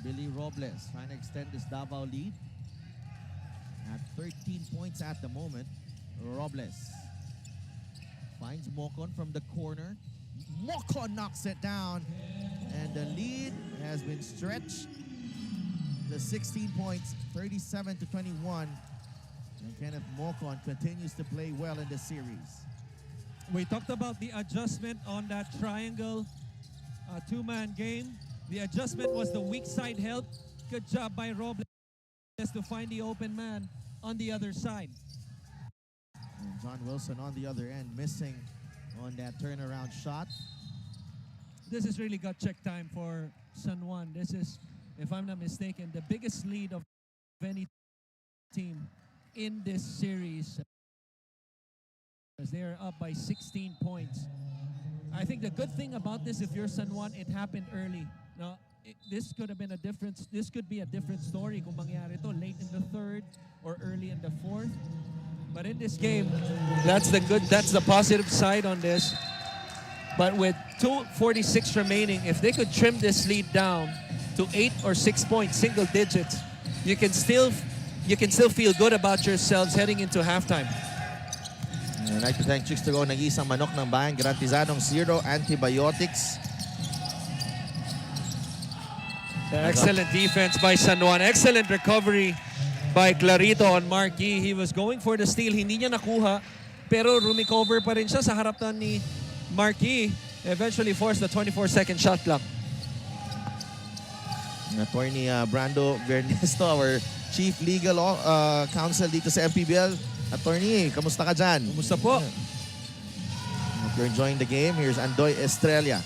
Billy Robles trying to extend this Davao lead at 13 points at the moment. Robles finds Mocon from the corner. Mocon knocks it down, and the lead has been stretched to 16 points, 37-21. And Kenneth Mocon continues to play well in this series. We talked about the adjustment on that triangle two-man game. The adjustment was the weak side help. Good job by Robles to find the open man on the other side. And John Wilson on the other end, missing on that turnaround shot. This is really gut check time for San Juan. This is, if I'm not mistaken, the biggest lead of any team in this series. As they are up by 16 points. I think the good thing about this, if you're San Juan, it happened early. Now, this could have been a different. This could be a different story kung mangyari to late in the third or early in the fourth. But in this game, that's the positive side on this. But with 2:46 remaining, if they could trim this lead down to 8 or 6 points, single digits, you can still feel good about yourselves heading into halftime. I'd like to thank Chicks to Go, nag-iisang manok ng bayan, garantizadong zero antibiotics. Excellent defense by San Juan. Excellent recovery by Clarito on Marquis. He was going for the steal. Hindi niya nakuha, pero rumicover pa rin siya sa harapan ni Marquis. Eventually forced the 24-second shot clock. Attorney Brando Vernesto, our Chief Legal Counsel dito sa MPBL. Attorney, kamusta ka dyan? Kamusta po? If you're enjoying the game, here's Andoy Estrella.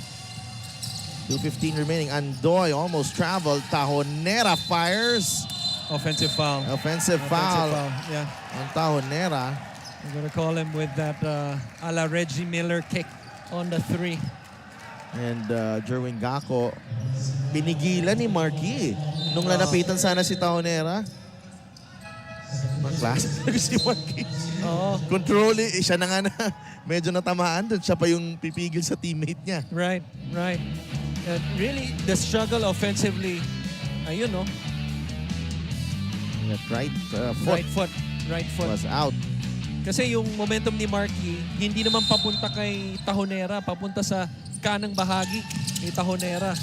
2:15 remaining. Andoy almost traveled. Tahonera fires. Offensive foul. Offensive foul. Yeah. On Tahonera. I'm going to call him with that a la Reggie Miller kick on the 3. And Jerwin Gaco, pinigilan ni Marquis. Nung lalapitan sana si Tahonera. Klase si Marquis. Control, siya na nga na medyo natamaan doon. Siya pa yung pipigil sa teammate niya. Right. And really, the struggle offensively, ayun no. Right foot was out. Kasi yung momentum ni Marquis, hindi naman papunta kay Tahonera, papunta sa kanang bahagi ni Tahonera.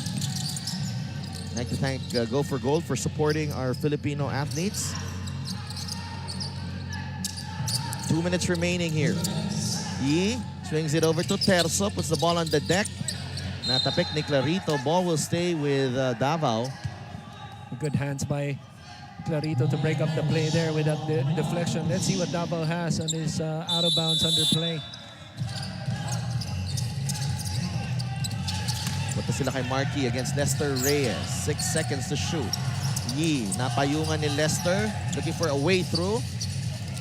I'd like to thank Go for Gold for supporting our Filipino athletes. 2 minutes remaining here. Yi swings it over to Terzo, puts the ball on the deck. Natapik ni Clarito. Ball will stay with Davao. Good hands by Clarito to break up the play there with that deflection. Let's see what Davao has on his out of bounds under play. Punta sila kay Marquis against Lester Reyes. 6 seconds to shoot. Yi, napayungan ni Lester. Looking for a way through.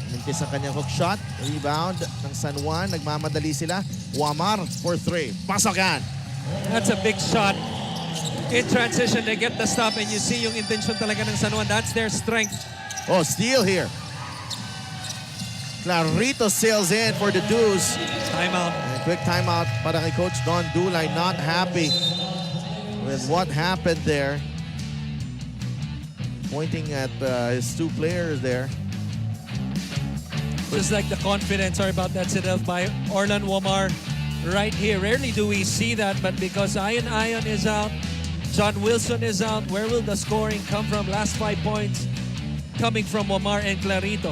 Mintis ang kanyang hook shot. Rebound ng San Juan. Nagmamadali sila. Wamar for 3. Pasok yan! That's a big shot. In transition, they get the stop and you see yung intention talaga ng San Juan. That's their strength. Oh, steal here. Clarito sails in for the deuce. Timeout. And quick timeout para kay Coach Don Dulay. Not happy with what happened there. Pointing at his 2 players there. Just like the confidence, sorry about that, Sidel, by Orlan Wamar right here. Rarely do we see that, but because Ion is out, John Wilson is out, where will the scoring come from? Last 5 points coming from Wamar and Clarito.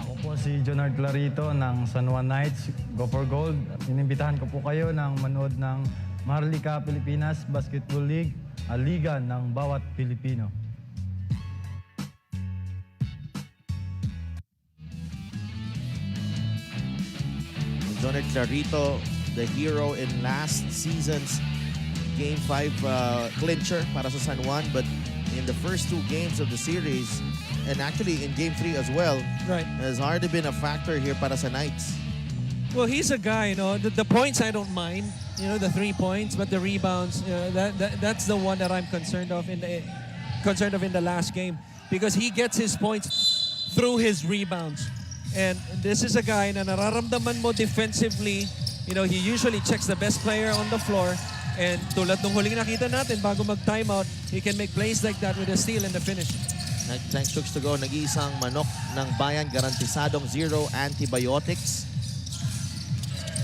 Ako po si Jonard Clarito ng San Juan Knghts, Go for Gold. Inimbitahan ko po kayo ng manood ng Maharlika Pilipinas Basketball League, a liga ng bawat Pilipino. Jonard Clarito, the hero in last season's Game 5 clincher para sa San Juan, but in the first 2 games of the series, and actually in Game 3 as well, has hardly been a factor here para sa Knights. Well, he's a guy, you know, the points I don't mind, you know, the 3 points, but the rebounds, that's the one that I'm concerned of in the last game, because he gets his points through his rebounds. And this is a guy na nararamdaman mo defensively. You know, he usually checks the best player on the floor. And tulad nung huling nakita natin bago mag-timeout, he can make plays like that with a steal and the finish. 10 strokes to go. Nag-iisang manok ng bayan. Garantisadong 0 antibiotics.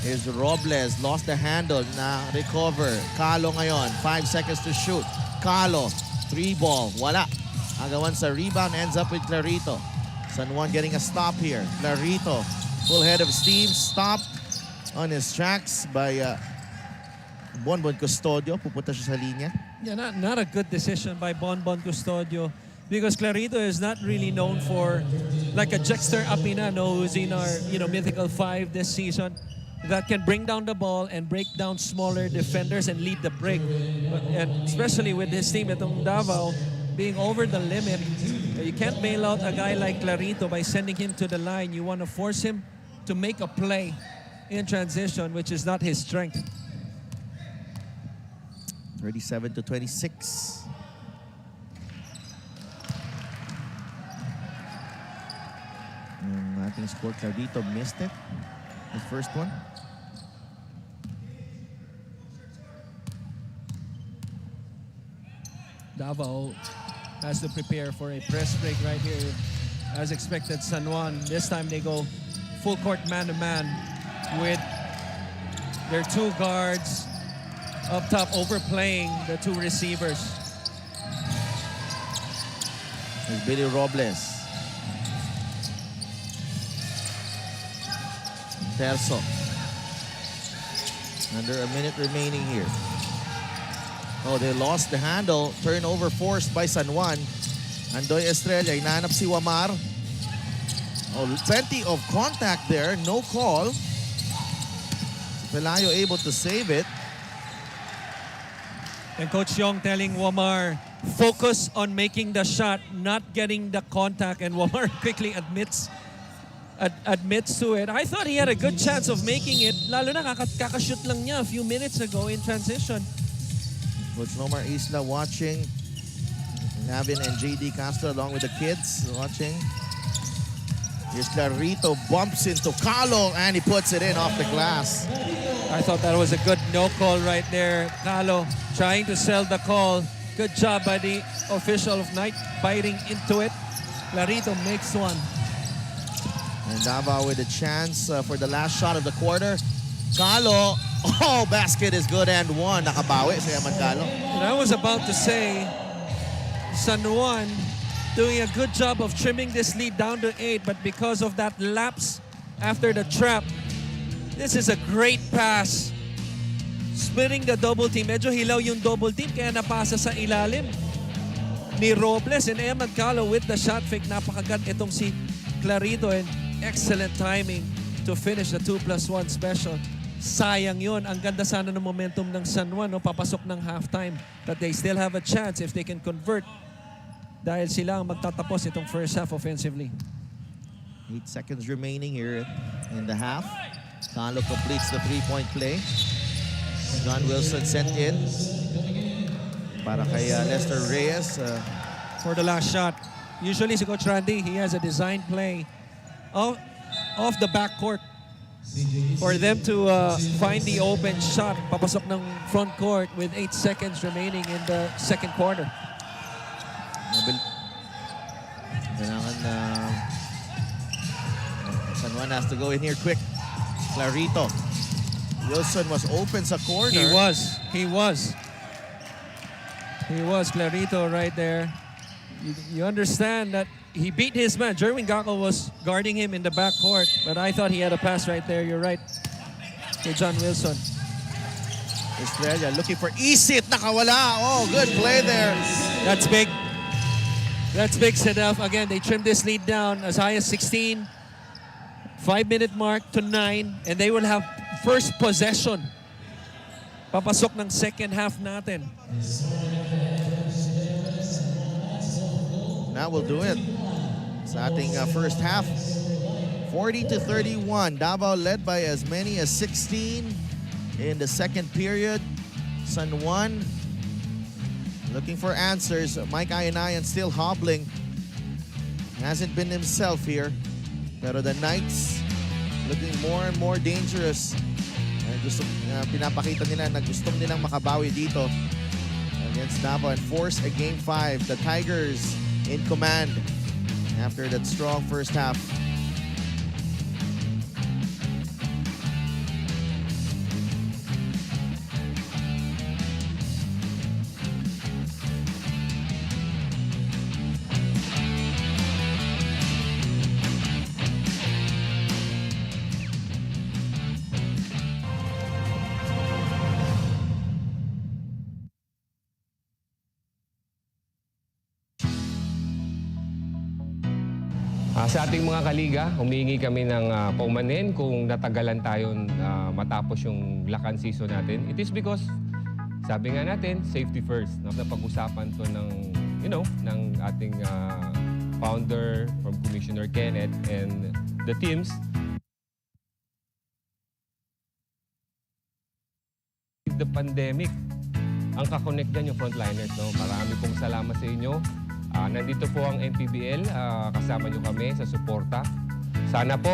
Here's Robles. Lost the handle. Na recover. Calo ngayon. 5 seconds to shoot. Calo. 3 ball. Wala. Agawan sa rebound. Ends up with Clarito. San Juan getting a stop here. Clarito. Full head of steam. Stopped on his tracks by Bonbon Custodio. Pupunta siya sa linya. Yeah, not a good decision by Bonbon Custodio. Because Clarito is not really known for like a Jexter Apinano who's in our mythical 5 this season that can bring down the ball and break down smaller defenders and lead the break. And especially with his team itong Davao being over the limit, you can't bail out a guy like Clarito by sending him to the line. You want to force him to make a play in transition, which is not his strength. 37-26. Yung ating score, Clarito missed it. The first one. Davao has to prepare for a press break right here. As expected, San Juan, this time they go full court man-to-man with their 2 guards up top overplaying the 2 receivers. There's Billy Robles. Terzo. Under a minute remaining here. Oh, they lost the handle. Turnover forced by San Juan. Andoy Estrella, hinahanap si Wamar. Oh, plenty of contact there. No call. Pelayo able to save it. And Coach Yong telling Wamar, focus on making the shot, not getting the contact. And Wamar quickly admits to it. I thought he had a good chance of making it. Lalo na kakashoot lang niya a few minutes ago in transition. Coach Nomar Isla watching. Navin and JD Castro along with the kids watching. Here's Clarito, bumps into Calo, and he puts it in off the glass. I thought that was a good no call right there. Calo trying to sell the call. Good job by the official of night, biting into it. Clarito makes one. And Davao with a chance for the last shot of the quarter. Calo, oh, basket is good and one. Nakabawi si Yaman Calo. And I was about to say, San Juan doing a good job of trimming this lead down to 8, but because of that lapse after the trap, this is a great pass. Splitting the double team. Medyo hilaw yung double team kaya napasa sa ilalim ni Robles and Eman Calo with the shot fake. Napakagat itong si Clarito and excellent timing to finish the 2+1 special. Sayang yun. Ang ganda sana ng momentum ng San Juan, no? Papasok ng halftime. But they still have a chance if they can convert dahil sila ang magtatapos itong first half offensively. 8 seconds remaining here in the half. Calo completes the 3-point play. John Wilson sent in para kay Lester Reyes. For the last shot. Usually si Coach Randy, he has a design play off the backcourt for them to find the open shot. Papasok ng front court with 8 seconds remaining in the second quarter. Kailangan San Juan has to go in here quick. Clarito. Wilson was open sa corner. He was Clarito right there. You understand that he beat his man. Jerwin Gackel was guarding him in the backcourt, but I thought he had a pass right there. You're right. To John Wilson. Estrella looking for Isit. Nakawala. Oh, good play there. That's big. That's big, Sedef. Again, they trimmed this lead down as high as 16. 5-minute mark to 9, and they will have first possession. Papasok ng second half natin. That will do it. Sa ating first half, 40-31. Davao led by as many as 16 in the second period. San Juan looking for answers. Mike Ayanayan still hobbling. Hasn't been himself here. Pero the Knights looking more and more dangerous. Pinapakita nila na gustong nilang makabawi dito against Davao and force a Game 5. The Tigers in command after that strong first half. Sa ating mga kaliga, humingi kami ng paumanin kung natagalan tayo matapos yung Lakan season natin. It is because, sabi nga natin, safety first. Napag-usapan to ng, ng ating founder from Commissioner Kenneth and the teams. The pandemic, ang kakonect dyan yung frontliners. No? Marami pong salamat sa inyo. Nandito po ang MPBL, kasama nyo kami sa suporta. Sana po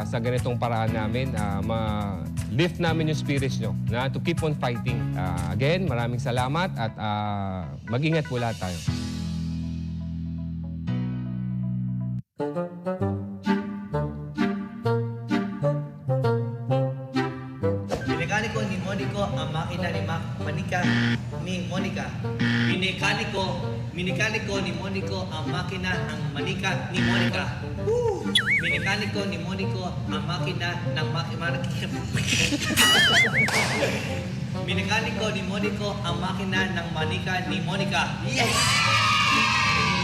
sa ganitong paraan namin, ma-lift namin yung spirits nyo na to keep on fighting. Again, maraming salamat at mag-ingat po lahat tayo. Minikaniko ni Monico ang makina ni Manika ni Monica. Minikaniko ni Monico ang makina ng manika ni Monica. Minikaniko ni Monico ang makina ng Minikaniko ni Monico ang makina ng manika ni Monica. Yes!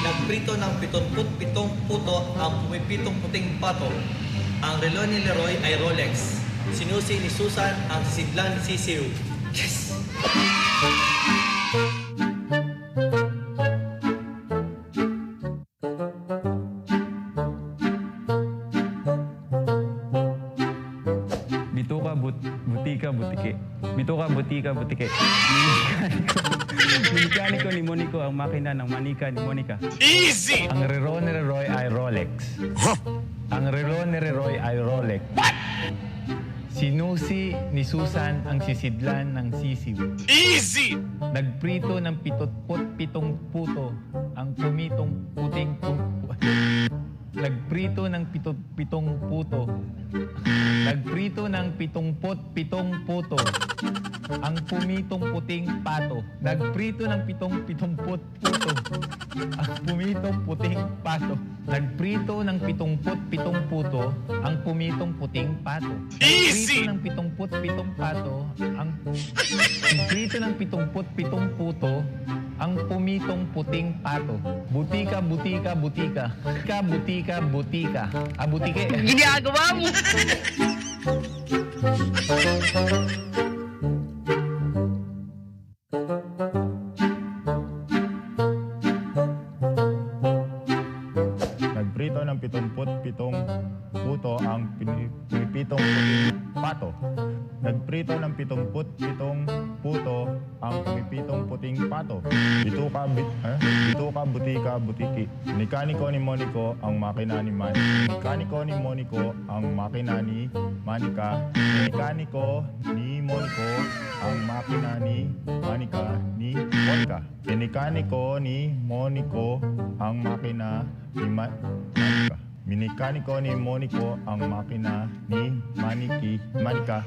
Nagprito ng 77 puto ang pumipitong puting pato. Ang relo ni Leroy ay Rolex. Sinusi ni Susan ang sisidlan ni Sisiu. Yes! Bituka, butika, butike. Minikaniko ni Monico ang makina ng manika ni Monica. Easy! Ang relo ni Leroy ay Rolex. Ang relo ni Leroy ay Rolex. What? Sinusi ni Susan ang sisidlan ng sisiw. Easy! Nagprito ng 77 puto ang pumitong puting Nagprito ng 77 puto. Nagprito ng 77 puto ang pumitong puting pato. Nagprito ng 77 puto ang pumitong puting pato. Nagprito ng 77 puto ang pumitong puting pato. Nagprito ng 77 pato ang Nagprito ng 77 puto ang pumitong puting pato. Butika, butika, butika. Butika, butika. Butike. Ginagawa mo! Nagprito ng 77 puto ang pinipitong puting pato. Nagprito ng 77 puto ang pumipitong puting pato. Bituka, butika, butiki. Minikaniko ni Monico ang makina ni Minikaniko ni Monico ang makina ni Manika. Minikaniko ni Monico ang makina ni Manika ni Monica. Minikaniko ni Monico ang makina ni Manika. Minikaniko ni Monico ang makina ni Manika.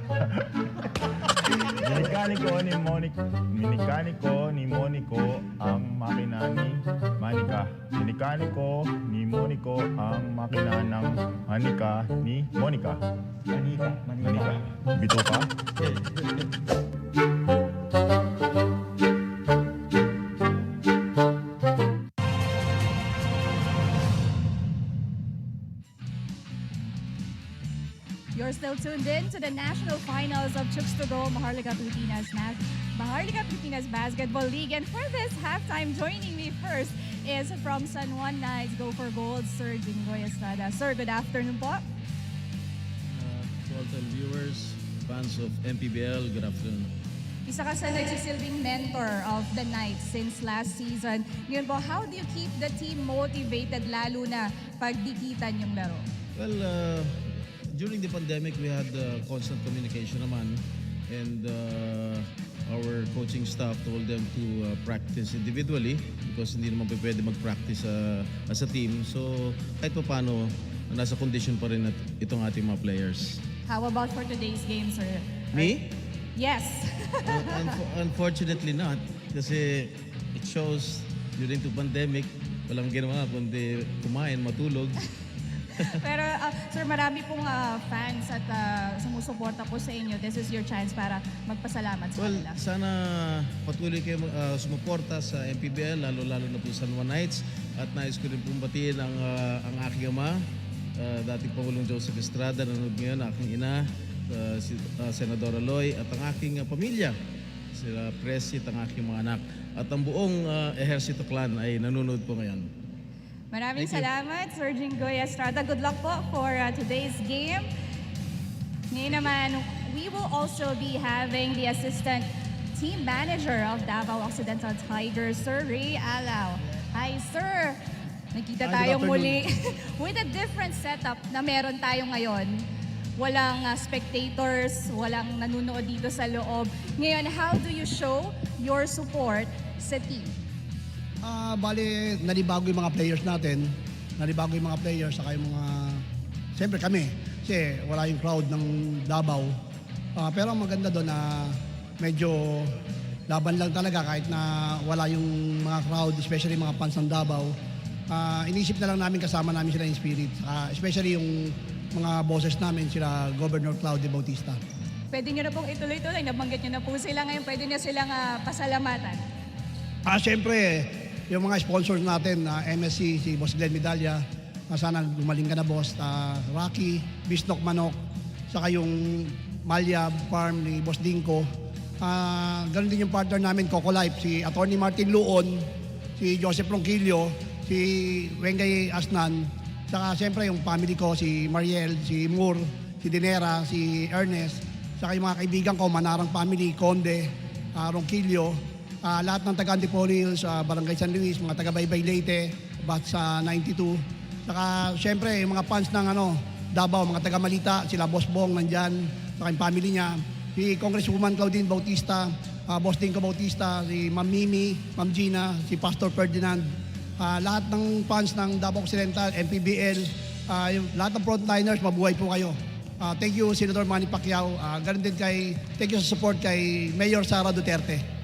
Minikaniko ni Monico ang makina ni Manika. Minikaniko ni Monico ang makina ng Manika ni Monica. Manika. Bituka. You're still tuned in to the national finals of Chooks to Go Maharlika Pilipinas Basketball League. And for this halftime, joining me first is from San Juan Knghts Go for Gold, Sir Jinggoy Estrada. Sir, good afternoon po. To all the viewers, fans of MPBL, good afternoon. Isa ka sa nagsisilbing mentor of the Knights since last season. Yun po, how do you keep the team motivated lalo na pag dikitan yung laro? Well, during the pandemic, we had constant communication naman, and our coaching staff told them to practice individually because hindi naman pwede mag-practice as a team. So kahit pa paano, nasa condition pa rin itong ating mga players. How about for today's game, sir? Me? Yes. Unfortunately not, kasi it shows during the pandemic, walang ginawa kundi kumain, matulog. Pero sir, marami pong fans at sumusuporta po sa inyo. This is your chance para magpasalamat sa Well, kanila. sana patuloy kayo sumuporta sa MPBL, lalo-lalo na po sa Juan Knghts. At nais ko rin pong batiin ang aking ama, dating Pangulong Joseph Estrada, nanonood ngayon, aking ina, si Senadora Loy, at ang aking pamilya, sila Presit, ang aking mga anak. At ang buong Ejercito Clan ay nanonood po ngayon. Maraming Thank you. salamat, Sir Jinggoy Estrada. Good luck po for today's game. Ngayon naman, we will also be having the assistant team manager of Davao Occidental Tigers, Sir Ray Alao. Hi, sir! Nakita Hi, tayong good muli with a different setup na meron tayo ngayon. Walang spectators, walang nanonood dito sa loob. Ngayon, how do you show your support sa team? Bali, nalibago yung mga players natin. Nalibago yung mga players, saka yung mga... Siyempre kami, kasi wala yung crowd ng Davao. Pero ang maganda doon na medyo laban lang talaga kahit na wala yung mga crowd, especially mga fans ng Davao. Inisip na lang namin kasama namin sila in spirit. Especially yung mga bosses namin, sila Governor Claudio Bautista. Pwede nyo na pong ituloy-tuloy. Nabanggit nyo na po sila ngayon. Pwede nyo silang pasalamatan. Siyempre, yung mga sponsors natin, MSC, si Boss Glenn Medalla, sana gumaling ka na, Boss. Rocky, Bisnok Manok, saka yung Malya Farm ni Boss Dinko. Ganun din yung partner namin, Coco Life, si Attorney Martin Luon, si Joseph Ronquillo, si Wengay Asnan, saka siyempre yung family ko, si Mariel, si Moore, si Dinera, si Ernest, saka yung mga kaibigan ko, Manarang Family, Conde, Ronquillo, lahat ng taga Antipolo sa Barangay San Luis, mga taga Baybay Leyte, batch sa 92. Saka siyempre yung mga fans ng Davao, mga taga Malita, sila Boss Bong nandyan, saka yung family niya. Si Congresswoman Claudine Bautista, Boss Dinko Bautista, si Ma'am Mimi, Ma'am Gina, si Pastor Ferdinand. Lahat ng fans ng Davao Occidental, MPBL, lahat ng frontliners, mabuhay po kayo. Thank you, Senator Manny Pacquiao. Ganun din thank you sa support kay Mayor Sara Duterte.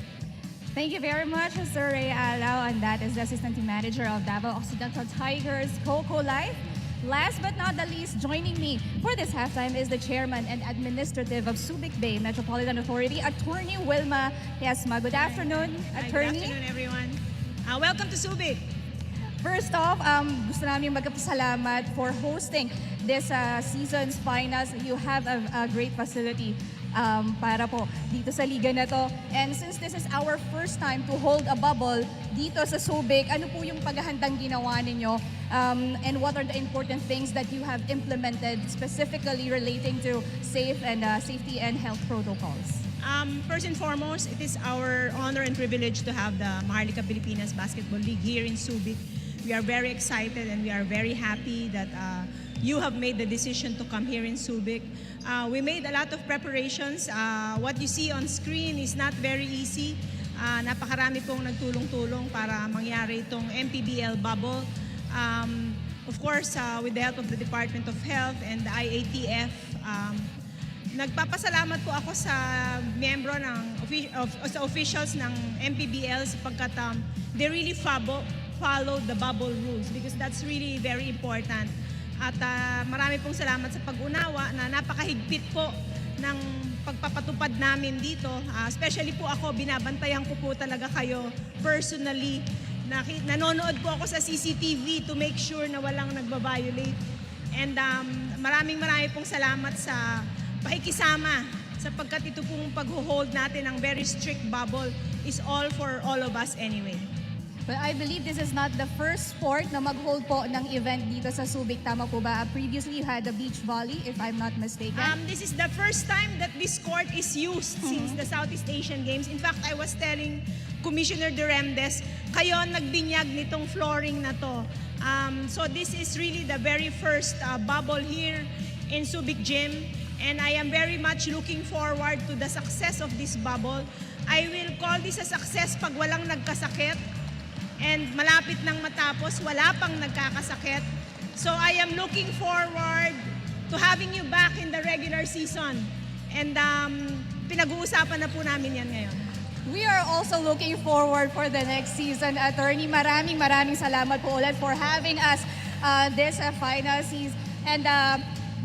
Thank you very much, Sir Ray Alao, and that is the Assistant Team Manager of Davao Occidental Tigers, Coco Life. Last but not the least, joining me for this halftime is the Chairman and Administrative of Subic Bay Metropolitan Authority, Attorney Wilma Hiasma. Good afternoon, Attorney. Good afternoon, everyone. Welcome to Subic. First off, gusto namin magpasalamat for hosting this season's finals. You have a great facility para po dito sa liga na to. And since this is our first time to hold a bubble dito sa Subic, ano po yung paghahandang ginawa ninyo? And what are the important things that you have implemented specifically relating to safety and health protocols? First and foremost, it is our honor and privilege to have the Maharlika Pilipinas Basketball League here in Subic. We are very excited and we are very happy that you have made the decision to come here in Subic. We made a lot of preparations. What you see on screen is not very easy. Napakarami pong nagtulong-tulong para mangyari itong MPBL bubble. Of course, with the help of the Department of Health and the IATF, nagpapasalamat po ako sa miyembro sa officials ng MPBL sapagkat they really follow the bubble rules because that's really very important. At marami pong salamat sa pag-unawa na napakahigpit po ng pagpapatupad namin dito. Especially po ako, binabantayan ko po talaga kayo personally. Nanonood po ako sa CCTV to make sure na walang nagbabiolate. And maraming pong salamat sa pakikisama sapagkat ito pong pag-hold natin ng very strict bubble is all for all of us anyway. But I believe this is not the first sport na mag-hold po ng event dito sa Subic. Tama po ba? Previously, you had the beach volley, if I'm not mistaken. This is the first time that this court is used since the Southeast Asian Games. In fact, I was telling Commissioner Duremdes, kayo ang nagbinyag nitong flooring na to. So this is really the very first bubble here in Subic Gym, and I am very much looking forward to the success of this bubble. I will call this a success pag walang nagkasakit and malapit nang matapos, wala pang nagkakasakit. So I am looking forward to having you back in the regular season. And pinag-uusapan na po namin yan ngayon. We are also looking forward for the next season. Attorney, maraming salamat po ulit for having us this final season. And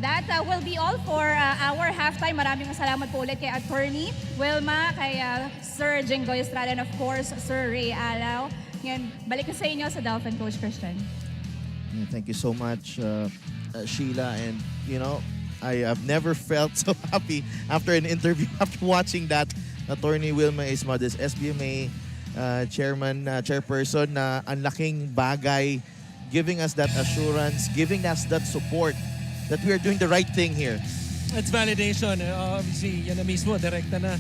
that will be all for our halftime. Maraming salamat po ulit kay Attorney Wilma, kay Sir Jinggoy Estrada, and of course, Sir Ray Alao. Ngayon, balik na sa inyo sa Dolphin Coach Christian. Thank you so much, Sheila. And, you know, I have never felt so happy after an interview, after watching that. Attorney Wilma Ismadis, SBMA chairperson, na ang laking bagay, giving us that assurance, giving us that support that we are doing the right thing here. It's validation. Obviously, yan na mismo, direkta na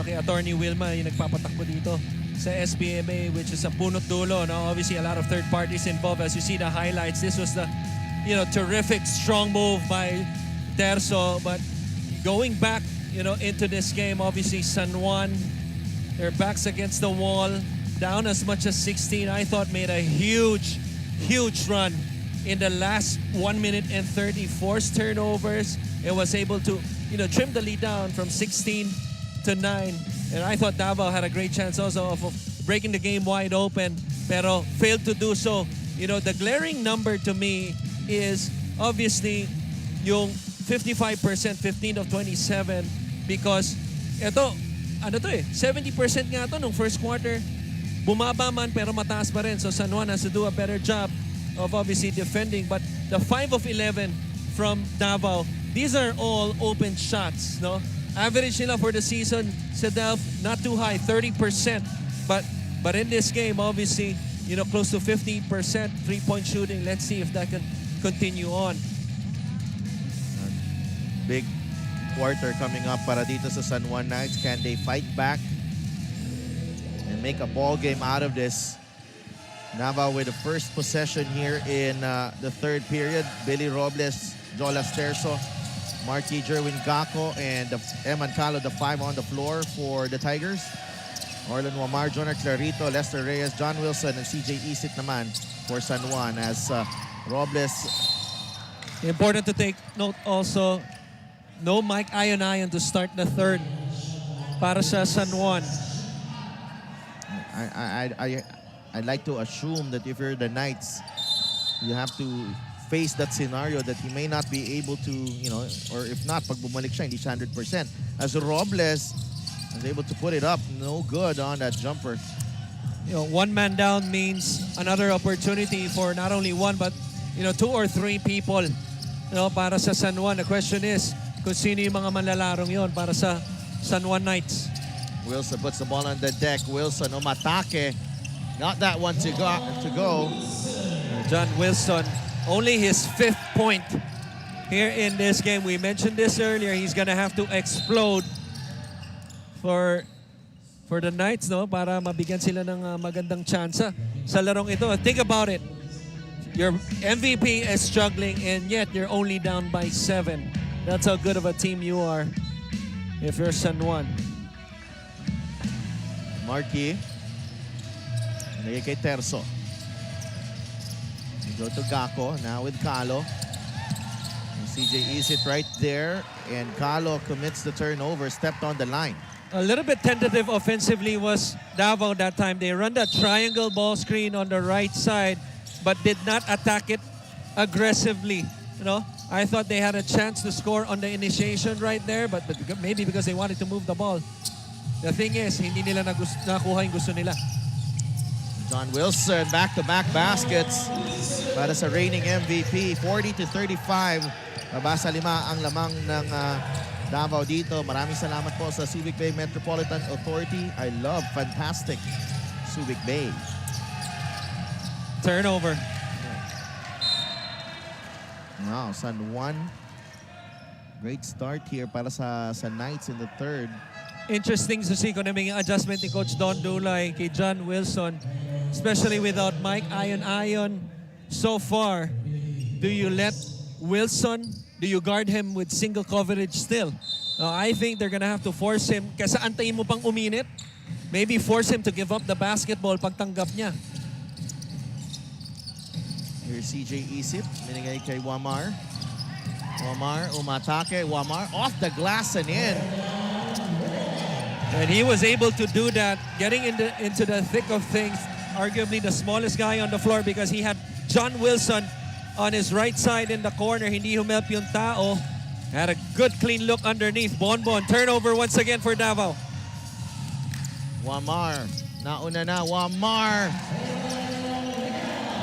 kay Attorney Wilma yung nagpapatakbo dito sa SBMA, which is a punot dulo. No? Obviously, a lot of third parties involved. As you see the highlights, this was the terrific, strong move by Terzo. But going back into this game, obviously San Juan, their backs against the wall, down as much as 16. I thought made a huge run in the last 1 minute and 30, forced turnovers. It was able to trim the lead down from 16 to 9. And I thought Davao had a great chance also of breaking the game wide open, pero failed to do so. The glaring number to me is obviously yung 55%, 15 of 27, because ito, 70% nga to nung first quarter. Bumaba man pero mataas pa rin. So San Juan has to do a better job of obviously defending. But the 5 of 11 from Davao, these are all open shots, no? Average nila for the season sa Delph, not too high, 30%. But in this game, obviously, close to 50% three-point shooting. Let's see if that can continue on. Big quarter coming up para dito sa San Juan Knights. Can they fight back and make a ball game out of this? Davao with the first possession here in the third period. Billy Robles, Jolas Terzo, Marky Jerwin Gacco, and Eman Calo, the 5 on the floor for the Tigers. Orlan Wamar, Jonah Clarito, Lester Reyes, John Wilson, and CJ Isit naman for San Juan, as Robles. Important to take note also, no Mike Ayon to start the third para sa San Juan. I'd like to assume that if you're the Knights, you have to face that scenario that he may not be able to, or if not, pag bumalik siya, hindi siya 100%. As Robles was able to put it up, no good on that jumper. One man down means another opportunity for not only one, but 2 or 3 people para sa San Juan. The question is, kung sino yung mga manlalarong yon para sa San Juan Knights. Wilson puts the ball on the deck. Wilson, umatake. Got that one to go. John Wilson, only his 5th point here in this game. We mentioned this earlier. He's gonna have to explode for the Knights, no? Para mabigyan sila ng magandang tsansa sa larong ito. Think about it. Your MVP is struggling and yet you're only down by 7. That's how good of a team you are if you're San Juan. Marky. Nagay kay Terzo. We go to Gacco, now with Calo. And CJ Isit right there. And Calo commits the turnover, stepped on the line. A little bit tentative offensively was Davao that time. They run that triangle ball screen on the right side, but did not attack it aggressively. I thought they had a chance to score on the initiation right there, but maybe because they wanted to move the ball. The thing is, hindi nila nakuha yung gusto nila. John Wilson, back-to-back baskets para sa reigning MVP. 40-35. Mabasa 5 ang lamang ng Davao dito. Maraming salamat po sa Subic Bay Metropolitan Authority. I love fantastic Subic Bay. Turnover. Wow, San Juan. Great start here para sa Knights in the third. Interesting to see kung ano yung adjustment ni Coach Don Dulay kay John Wilson, especially without Mike Ayon so far, do you let Wilson, do you guard him with single coverage still? I think they're gonna have to force him, kasi antayin mo pang uminit, maybe force him to give up the basketball pagtanggap niya. Here's CJ Isip, minigay kay Wamar. Wamar, umatake. Wamar off the glass and in. And he was able to do that, getting into the thick of things, arguably the smallest guy on the floor because he had John Wilson on his right side in the corner. Hindi humelp yung tao. Had a good clean look underneath. Bonbon, turnover once again for Davao. Wamar, nauna na. Wamar.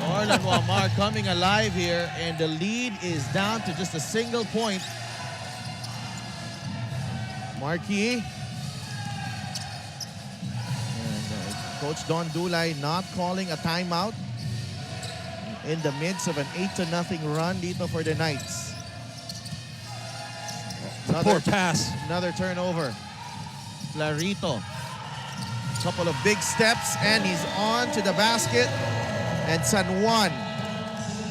Marlon Wamar coming alive here, and the lead is down to just a single point. Marquis. And Coach Don Dulay not calling a timeout in the midst of an 8-0 run dito for the Knights. Poor pass. Another turnover. Clarito. Couple of big steps, and he's on to the basket. And San Juan,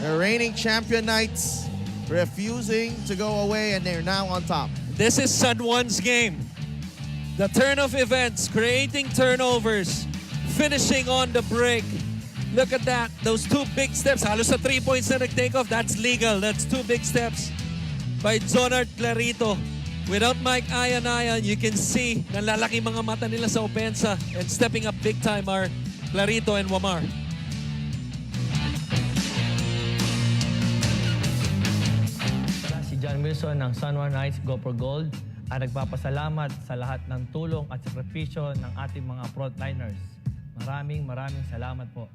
the reigning champion Knights, refusing to go away, and they're now on top. This is San Juan's game. The turn of events, creating turnovers, finishing on the break. Look at that. Those two big steps. Halos sa 3 points na nag-take off. That's legal. That's two big steps by Jonard Clarito. Without Mike Ayan, you can see nalalaki mga mata nila sa opensa, and stepping up big time are Clarito and Wamar. Si John Wilson ng San Juan Knights Go for Gold ay nagpapasalamat sa lahat ng tulong at sakripisyo ng ating mga frontliners. Maraming salamat po.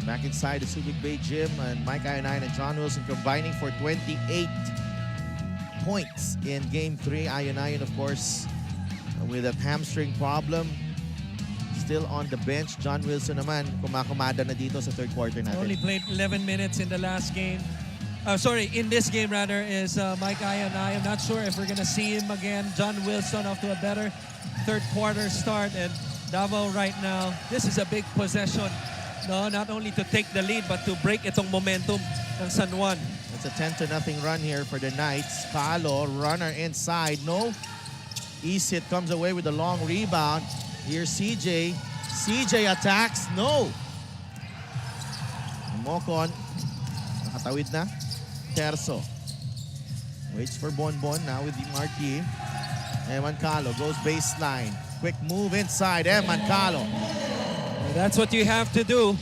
Back inside the Subic Bay Gym, and Mike Ayan and John Wilson combining for 28 points in Game 3. Ayan, of course, with a hamstring problem, still on the bench. John Wilson naman, kumakamada na dito sa third quarter natin. Only played 11 minutes in the last game. In this game rather, is Mike Ayan. I'm not sure if we're gonna see him again. John Wilson off to a better third quarter start, and Davao right now, this is a big possession. No, not only to take the lead, but to break itong momentum ng San Juan. It's a 10-0 run here for the Knights. Calo, runner inside, no. Isit comes away with a long rebound. Here's CJ. CJ attacks, no. Mocon, nakatawid na. Terzo. Waits for Bonbon now with the Marquis. Eman Calo goes baseline. Quick move inside, Eman Calo. That's what you have to do,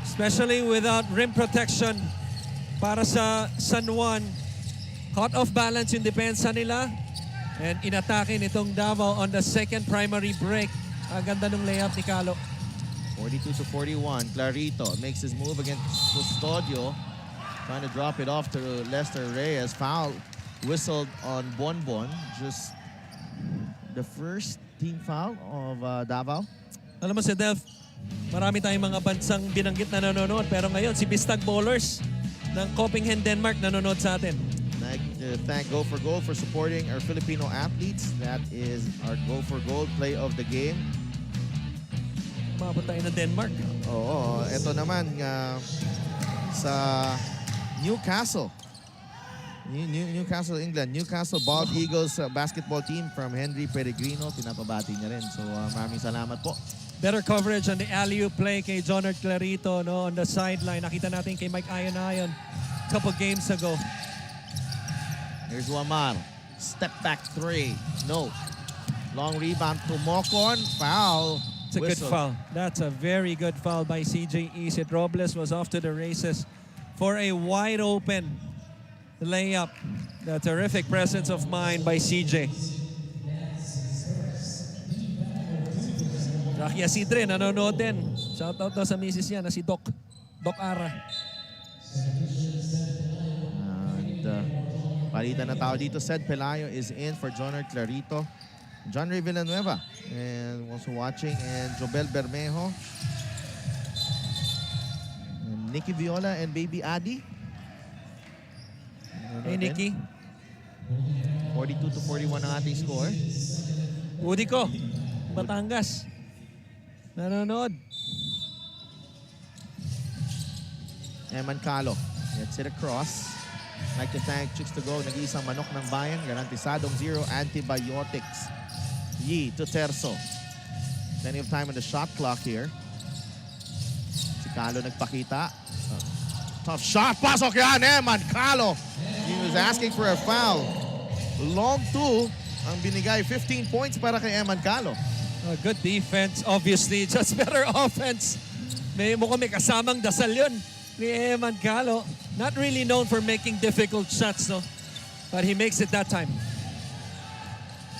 especially without rim protection para sa San Juan. Caught off balance yung depensa nila, and inatake nitong Davao on the second primary break. Ang ganda ng layup ni Calo. 42-41. Clarito makes his move against Custodio, trying to drop it off to Lester Reyes. Foul whistled on Bonbon. Just the first team foul of Davao. Alam mo si Delph, marami tayong mga bansang binanggit na nanonood, pero ngayon si Bistag Bowlers ng Copenhagen, Denmark nanonood sa atin. Thank Go for Gold for supporting our Filipino athletes. That is our Go for Gold play of the game. Mabot tayo ng Denmark. Oo, ito naman sa Newcastle. Newcastle, England. Newcastle Bald Eagles basketball team from Henry Peregrino. Pinapabati niya rin. So maraming salamat po. Better coverage on the alley-oop play kay Jonard Clarito, no, on the sideline. Nakita natin kay Mike Ayan a couple games ago. Here's Wamar. Step back three. No. Long rebound to Mocon. Foul. It's a good foul. That's a very good foul by CJ Isit. Robles was off to the races for a wide open layup. The terrific presence of mind by CJ. Rocky Asidre, nanonood din. Shoutout daw sa misis niya na si Doc Ara. And palitan na tao dito. Sed Pelayo is in for Jonard Clarito. John Ray Villanueva and also watching, and Jobel Bermejo. And Nikki Viola and Baby Adi. Hey, Nikki. 42-41 ang ating score. Udi ko, Batangas. Nanonood. Eman Calo gets it across. Like to thank Chicks to Go, nag-iisang manok ng bayan, garantisadong zero antibiotics. Yi to Terzo. Plenty of time on the shot clock here. Si Calo nagpakita. Tough shot, pasok yan, Eman Calo. He was asking for a foul. Long two ang binigay, 15 points para kay Eman Calo. Good defense, obviously. Just better offense. Mukhang may kasamang dasal yun ni Eman Calo. Not really known for making difficult shots, no? But he makes it that time.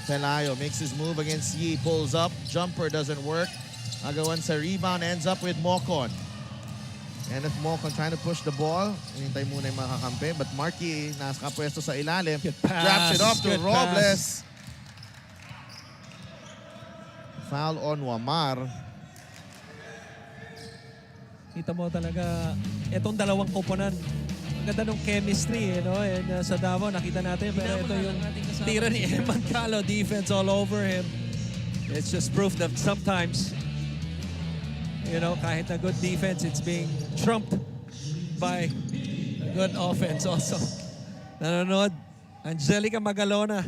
Pelayo makes his move against Yi, pulls up, jumper doesn't work. Agawan sa rebound, ends up with Mocon. And if Mocon trying to push the ball, hinintay muna yung mga kakampi, but Marky nakapwesto sa ilalim, drops it off to Robles. Foul on Wamar. Kita mo talaga, itong dalawang koponan, ganda ng chemistry, and sa Davao, nakita natin, pero ito yung tira ni Eman Calo, defense all over him. It's just proof that sometimes, kahit a good defense, it's being trumped by a good offense also. Nanonood, Angelica Magalona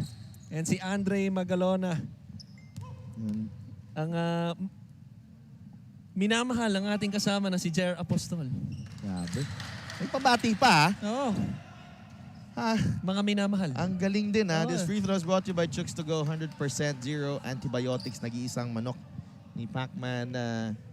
and si Andre Magalona. Ang minamahal ang ating kasama na si Jer Apostol. Grabe. May pabati pa. Oo. Mga minamahal. Ang galing din This free throw is brought to you by Chooks to Go. 100% zero antibiotics. Nag-iisang manok ni Pacman.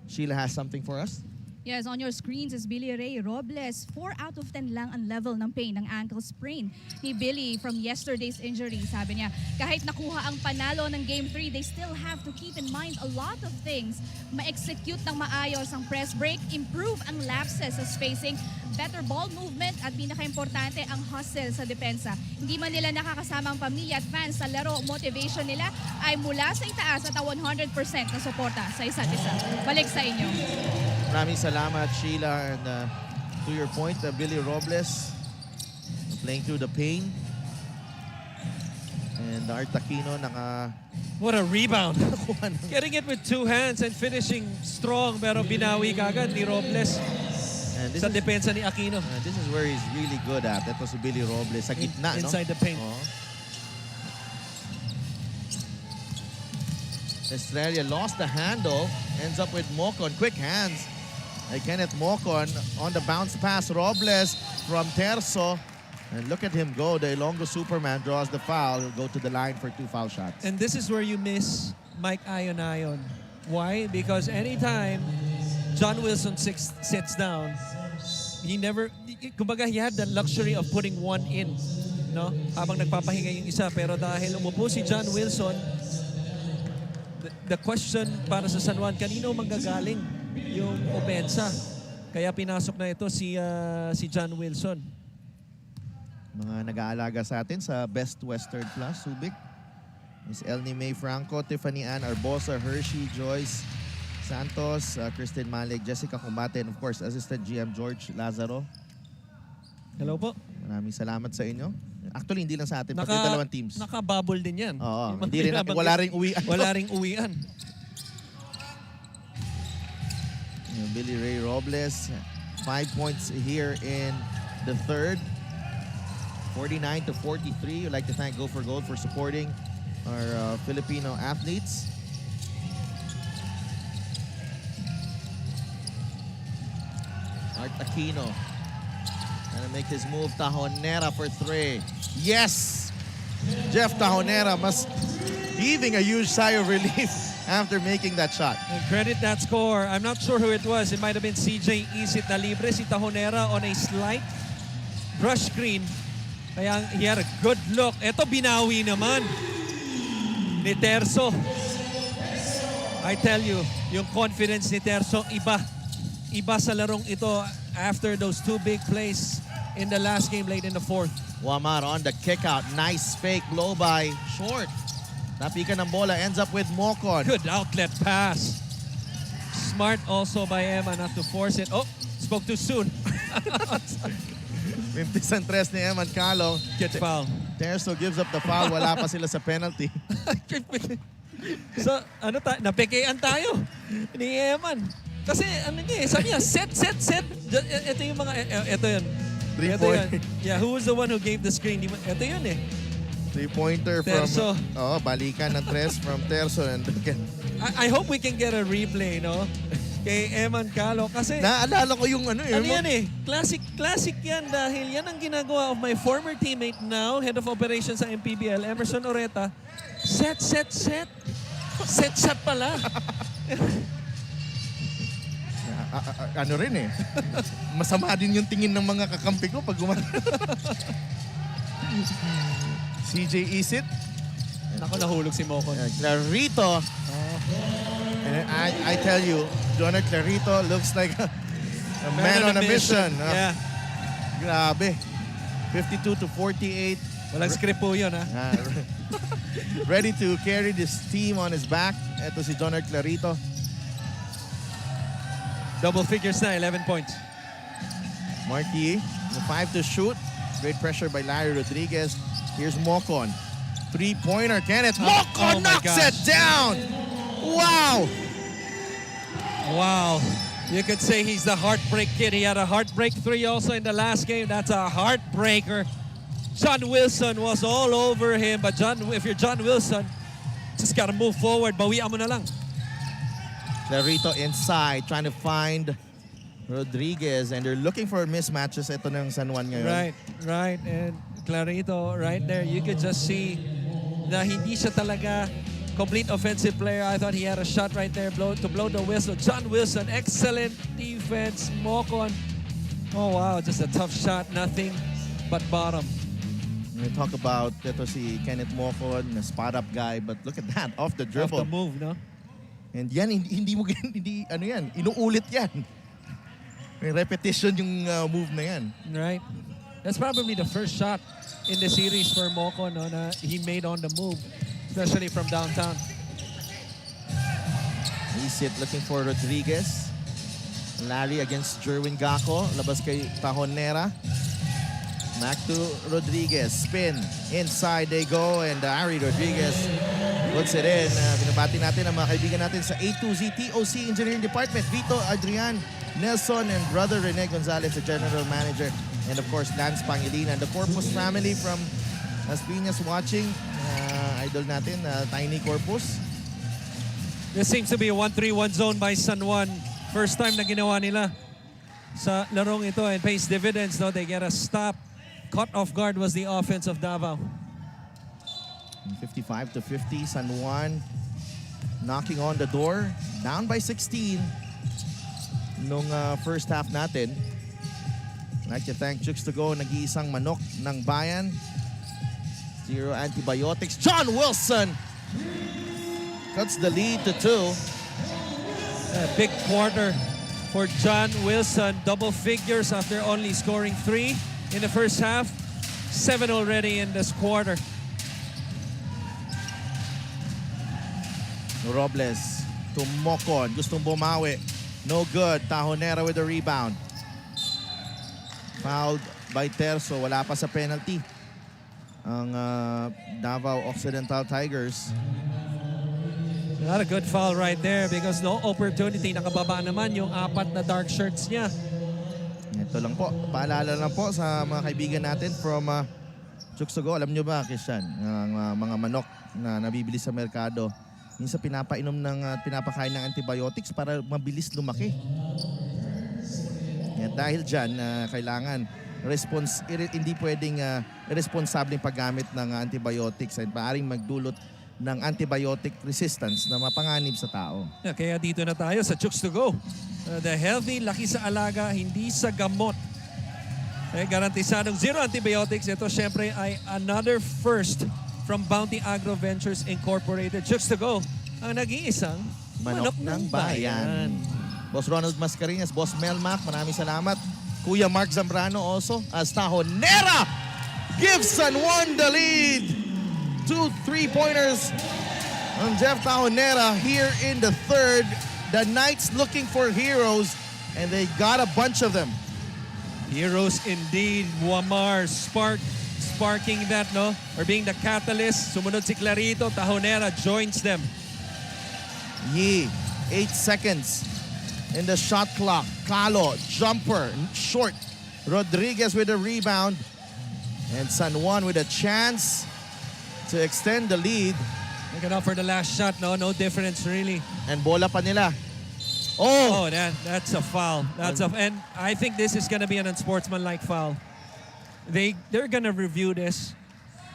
Sheila has something for us. Yes, on your screens is Billy Ray Robles. 4 out of 10 lang ang level ng pain ng ankle sprain ni Billy from yesterday's injury. Sabi niya, kahit nakuha ang panalo ng Game 3, they still have to keep in mind a lot of things. Ma-execute ng maayos ang press break, improve ang lapses sa spacing, better ball movement, at pinaka-importante ang hustle sa depensa. Hindi man nila nakakasama ang pamilya at fans sa laro, motivation nila ay mula sa itaas at 100% na suporta sa isa't isa. Balik sa inyo. Maraming salamat, Sheila. And to your point, Billy Robles playing through the pain. And Art Aquino What a rebound. Getting it with two hands and finishing strong, pero binawi kagad ni Robles sa depensa ni Aquino. This is where he's really good at. Ito si Billy Robles sa gitna, Inside the paint. Estrella lost the handle, ends up with Mocon. Quick hands. Kenneth Mocon on the bounce pass. Robles from Terzo. And look at him go. The Ilonggo Superman draws the foul. He'll go to the line for 2 foul shots. And this is where you miss Mike Ayon. Why? Because anytime John Wilson sits down, kumbaga he had the luxury of putting one in, habang nagpapahinga yung isa. Pero dahil umupo si John Wilson, the question para sa San Juan, kanino manggagaling yung opensa? Kaya pinasok na ito si John Wilson. Mga nag-aalaga sa atin sa Best Western Plus, Subic. Miss Elnie May Franco, Tiffany Ann Arbosa, Hershey, Joyce Santos, Kristen Malig, Jessica Combate, and of course, Assistant GM George Lazaro. Hello po. Maraming salamat sa inyo. Actually, hindi lang sa atin, pati dalawang teams. Naka-bubble din yan. Oo, wala ring uwian. Wala ring uwian. Billy Ray Robles, 5 points here in the third. 49-43. We'd like to thank Go for Gold for supporting our Filipino athletes. Art Aquino trying to make his move. Tajonera for 3. Yes! Jeff Tajonera must heaving a huge sigh of relief after making that shot. And credit that score. I'm not sure who it was. It might have been CJ Isit na libre. Si Tajonera on a slight brush screen. Kaya he had a good look. Ito binawi naman ni Terzo. I tell you, yung confidence ni Terzo, iba. Iba sa larong ito after those 2 big plays in the last game late in the fourth. Wamar on the kick out. Nice fake blow by Short. Napikan ng bola, ends up with Mocon. Good outlet pass. Smart also by Emma not to force it. Oh, spoke too soon. 53 ni Eman Calo. Get foul. Terzo gives up the foul. Wala pa sila sa penalty. So, napekean tayo ni Eman. Kasi, sabi niya, set. Ito yung mga, ito yun. Ito yun. Yeah, who was the one who gave the screen? Ito yun eh. 3-pointer Terzo. from, balikan ng tres from Terzo. And I hope we can get a replay, no? Kay Eman Calo. Kasi, naalala ko yung yan eh. Classic yan dahil yan ang ginagawa of my former teammate now, head of operations sa MPBL, Emerson Oreta. Set. Set shot pala. Ano rin eh. Masama din yung tingin ng mga kakampi ko pag CJ Isit. Ako nahulog si Mocon. Clarito. And I tell you, Jonah Clarito looks like a man on a mission. Yeah. Grabe. 52-48. Walang script po yun, ha? Ready to carry this team on his back. Ito si Jonah Clarito. Double figures na, 11 points. Marquis, 5 to shoot. Great pressure by Larry Rodriguez. Here's Mocon. 3-pointer, Kenneth. Mocon knocks it down! Wow! Wow. You could say he's the heartbreak kid. He had a heartbreak 3 also in the last game. That's a heartbreaker. John Wilson was all over him. But if you're John Wilson, just got to move forward. Bawian mo na lang. Clarito inside, trying to find Rodriguez. And they're looking for mismatches. Ito ng San Juan ngayon. Right. And Clarito, right there, you could just see na hindi siya talaga complete offensive player. I thought he had a shot right there to blow the whistle. John Wilson, excellent defense. Mocon, oh wow, just a tough shot. Nothing but bottom. We talk about ito si Kenneth Mocon, na spot-up guy. But look at that, off the dribble. Off the move, no? And yan, inuulit yan. May repetition yung move na yan. Right. That's probably the first shot in the series for Mocon, no, na he made on the move, especially from downtown. Isit looking for Rodriguez. Larry against Jerwin Gaco. Labas kay Tahonera. Back to Rodriguez. Spin. Inside they go. And Ari Rodriguez puts it in. Binabati natin ang mga kaibigan natin sa A2Z TOC Engineering Department. Vito, Adrian, Nelson, and brother Rene Gonzalez, the General Manager. And of course, Lance Pangilinan. The Corpus family from Las Piñas watching. Idol natin, Tiny Corpus. This seems to be a 1-3-1 zone by San Juan. First time na ginawa nila sa larong ito and pays dividends. No? They get a stop. Caught off guard was the offense of Davao. 55-50, San Juan knocking on the door. Down by 16 nung first half natin. I'd like to thank Chooks to Go, nag-iisang manok ng bayan. 0 antibiotics. John Wilson cuts the lead to 2. A big quarter for John Wilson. Double figures after only scoring 3 in the first half. 7 already in this quarter. Robles to Mocon. Gustong bumawi. No good. Tahonera with the rebound. Fouled by Terzo. Wala pa sa penalty ang Davao Occidental Tigers. Not a good foul right there because no opportunity. Nakababa naman yung 4 na dark shirts niya. Ito lang po. Paalala lang po sa mga kaibigan natin from Chooks to Go. Alam nyo ba, Christian, ang mga manok na nabibili sa merkado, minsan pinapakain ng antibiotics para mabilis lumaki. At dahil dyan, kailangan hindi pwedeng irresponsableng paggamit ng antibiotics at maaaring magdulot ng antibiotic resistance na mapanganib sa tao. Kaya dito na tayo sa Chooks to Go. The healthy, laki sa alaga, hindi sa gamot. Garantisadong 0 antibiotics. Ito syempre ay another first from Bounty Agro Ventures Incorporated. Chooks to Go, ang nag-iisang manok ng bayan. Boss Ronald Mascareñas, Boss Melmac, maraming salamat. Kuya Mark Zambrano also as Tahonera gives San Juan the lead. 2 3-pointers on Jeff Tahonera here in the third. The Knights looking for heroes and they got a bunch of them. Heroes indeed. Wamar, Spark, sparking that, no? Or being the catalyst. Sumunod si Clarito, Tahonera joins them. Yee, 8 seconds in the shot clock. Calo, jumper, short. Rodriguez with a rebound. And San Juan with a chance to extend the lead. Looking out for the last shot, no? No difference, really. And bola pa nila. Oh, that's a foul. And I think this is going to be an unsportsmanlike foul. They're going to review this.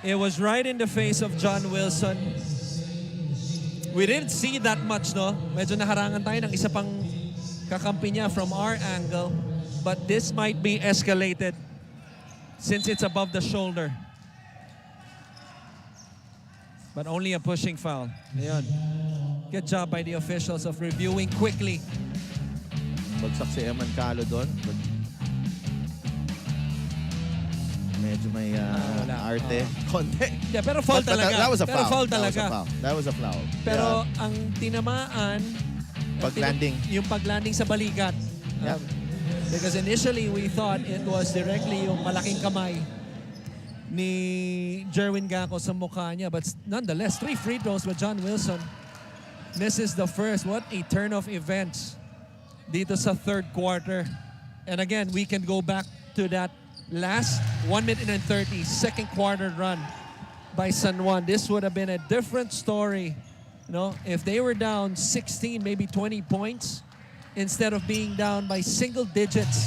It was right in the face of John Wilson. We didn't see that much, no? Medyo naharangan tayo ng isa pang kakampi niya from our angle. But this might be escalated since it's above the shoulder. But only a pushing foul. Ayan. Good job by the officials of reviewing quickly. Bagsak si Eman Calo doon. Medyo may arte. Konti. Yeah, pero foul talaga. That was a pero foul. Foul talaga. That was a foul. Pero ang tinamaan, paglanding. Yung paglanding sa balikat. Yeah. Because initially we thought it was directly yung malaking kamay ni Jerwin Gacko sa mukha niya. But nonetheless, 3 free throws with John Wilson. Misses the first. What a turn of events dito sa third quarter. And again, we can go back to that last 1 minute and 30 second quarter run by San Juan. This would have been a different story, you know, if they were down 16, maybe 20 points instead of being down by single digits.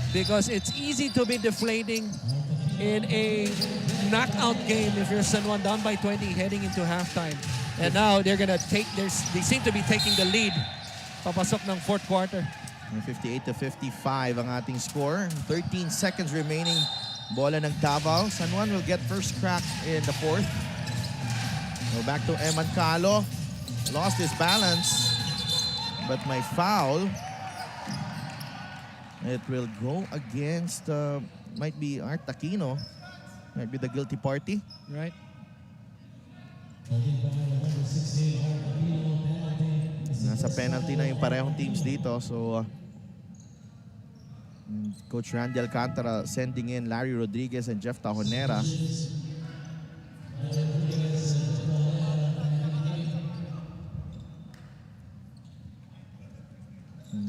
Because it's easy to be deflating in a knockout game if you're San Juan down by 20 heading into halftime. And now they're gonna they seem to be taking the lead. Papasok ng fourth quarter. 58-55 ang ating score. 13 seconds remaining. Bola ng Davao. San Juan will get first crack in the fourth. Go back to Eman Calo. Lost his balance. But my foul. It will go against, might be Art Aquino. Might be the guilty party. Right. Nasa penalty na yung parehong teams dito. So, Coach Randy Alcantara sending in Larry Rodriguez and Jeff Tahonera.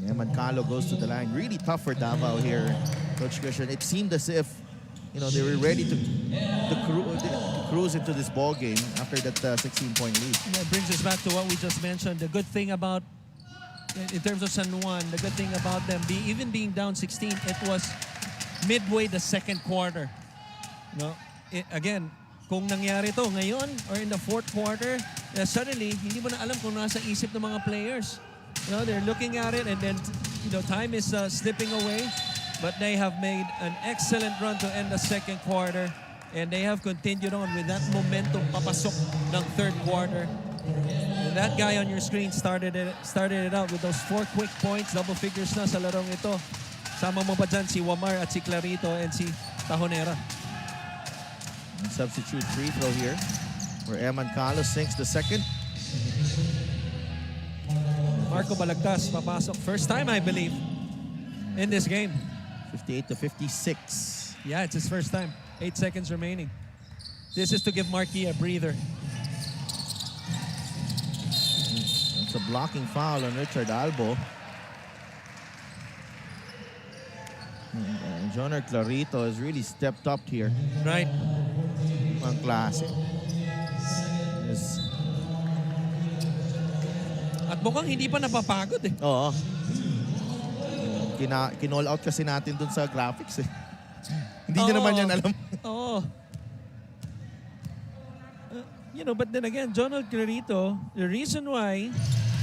Eman Calo goes to the line. Really tough for Davao here, Coach Christian. It seemed as if, you know, they were ready to cruise into this ball game after that 16-point lead. That brings us back to what we just mentioned. The good thing about, in terms of San Juan, the good thing about them even being down 16, it was midway the second quarter. No, again, kung nangyari to ngayon or in the fourth quarter, suddenly hindi mo na alam kung nasa isip ng mga players. You know, they're looking at it, and then, you know, time is slipping away. But they have made an excellent run to end the second quarter, and they have continued on with that momentum papasok ng third quarter. And that guy on your screen started it out with those 4 quick points, double figures na sa larong ito. Sama mo pa dyan si Wamar at si Clarito and si Tahonera. And substitute free throw here, where Eman Calo sinks the second. Marco Balagtas papasok. First time, I believe, in this game. 58-56. Yeah, it's his first time. 8 seconds remaining. This is to give Marquis a breather. It's a blocking foul on Richard Albo. And Joner Clarito has really stepped up here. Right. Ang klase. At mukhang hindi pa napapagod eh. Oo. Kinall out kasi natin dun sa graphics eh. Hindi niya naman yan alam. Oo. You know, but then again, Jonald Clarito, the reason why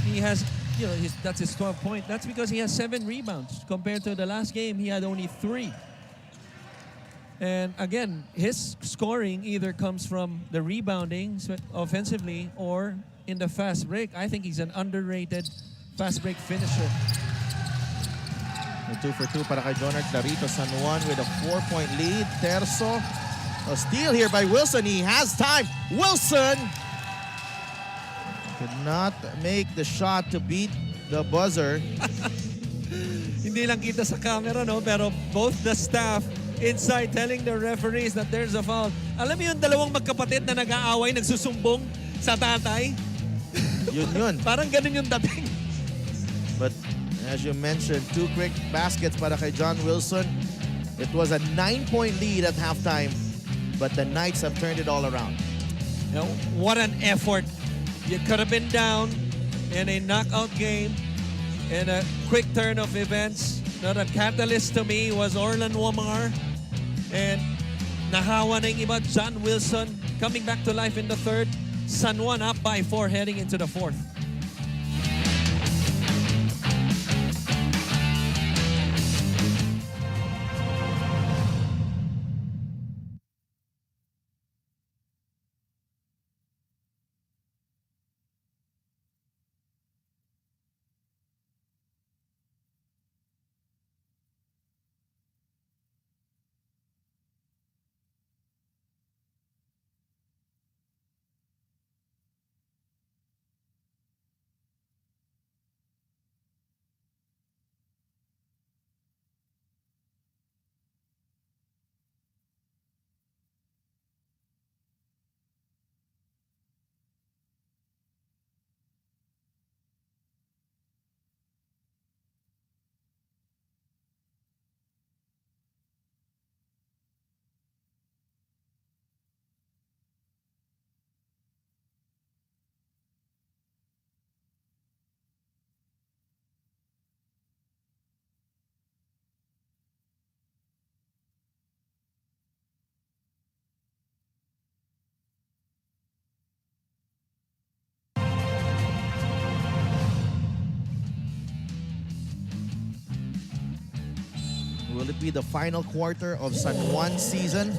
he has, you know, that's his 12 point, that's because he has 7 rebounds. Compared to the last game, he had only 3. And again, his scoring either comes from the rebounding offensively or in the fast break. I think he's an underrated fast break finisher. 2 for 2 para kay Jonard Clarito. San Juan with a 4-point lead. Terzo. A steal here by Wilson. He has time. Wilson could not make the shot to beat the buzzer. Hindi lang kita sa camera, no? Pero both the staff inside telling the referees that there's a foul. Alam mo yung dalawang magkapatid na nag-aaway, nagsusumbong sa tatay? Yun. Parang ganun yung dating. But as you mentioned, 2 quick baskets para kay John Wilson. It was a 9-point lead at halftime, but the Knights have turned it all around. You know, what an effort. You could have been down in a knockout game in a quick turn of events. Not a catalyst to me was Orlan Wamar. And nahawa na yung iba, John Wilson coming back to life in the third. San Juan up by 4 heading into the fourth. Will it be the final quarter of San Juan's season?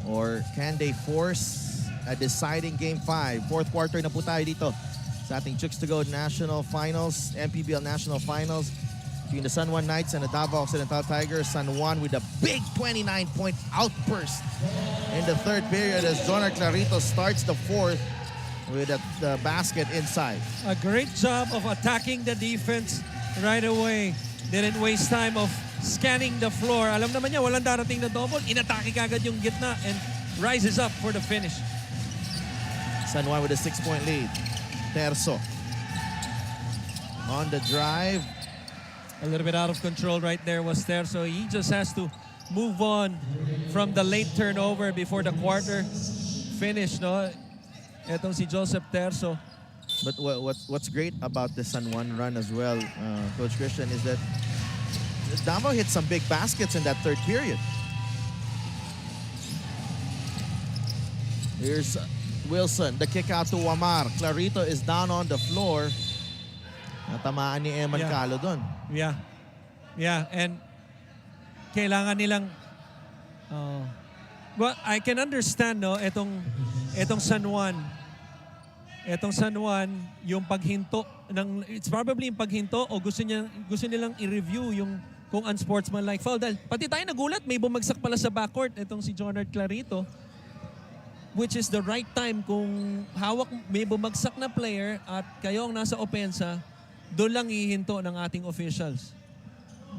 Or can they force a deciding Game 5? Fourth quarter na po tayo dito sa ating Chicks to Go National Finals, MPBL National Finals between the San Juan Knights and the Davao Occidental Tigers. San Juan with a big 29-point outburst in the third period as Jonar Clarito starts the fourth with the basket inside. A great job of attacking the defense right away. Didn't waste time of scanning the floor. Alam naman niya, walang darating na double. Inatake kagad yung gitna and rises up for the finish. San Juan with a 6-point lead. Terzo on the drive. A little bit out of control right there was Terzo. He just has to move on from the late turnover before the quarter finish. No? Etong si Joseph Terzo. But what's great about the San Juan run as well, Coach Christian, is that Davao hit some big baskets in that third period. Here's Wilson, the kick out to Wamar. Clarito is down on the floor. Natamaan ni Eman Calo doon. Yeah, and kailangan nilang well, I can understand no etong San Juan. Etong San Juan, yung paghinto ng it's probably yung paghinto o gusto nilang i-review yung kung unsportsmanlike foul. Dahil pati tayo nagulat, may bumagsak pala sa backcourt etong si Jonard Clarito, which is the right time kung hawak may bumagsak na player at kayo ang nasa opensa, doon lang ihinto ng ating officials.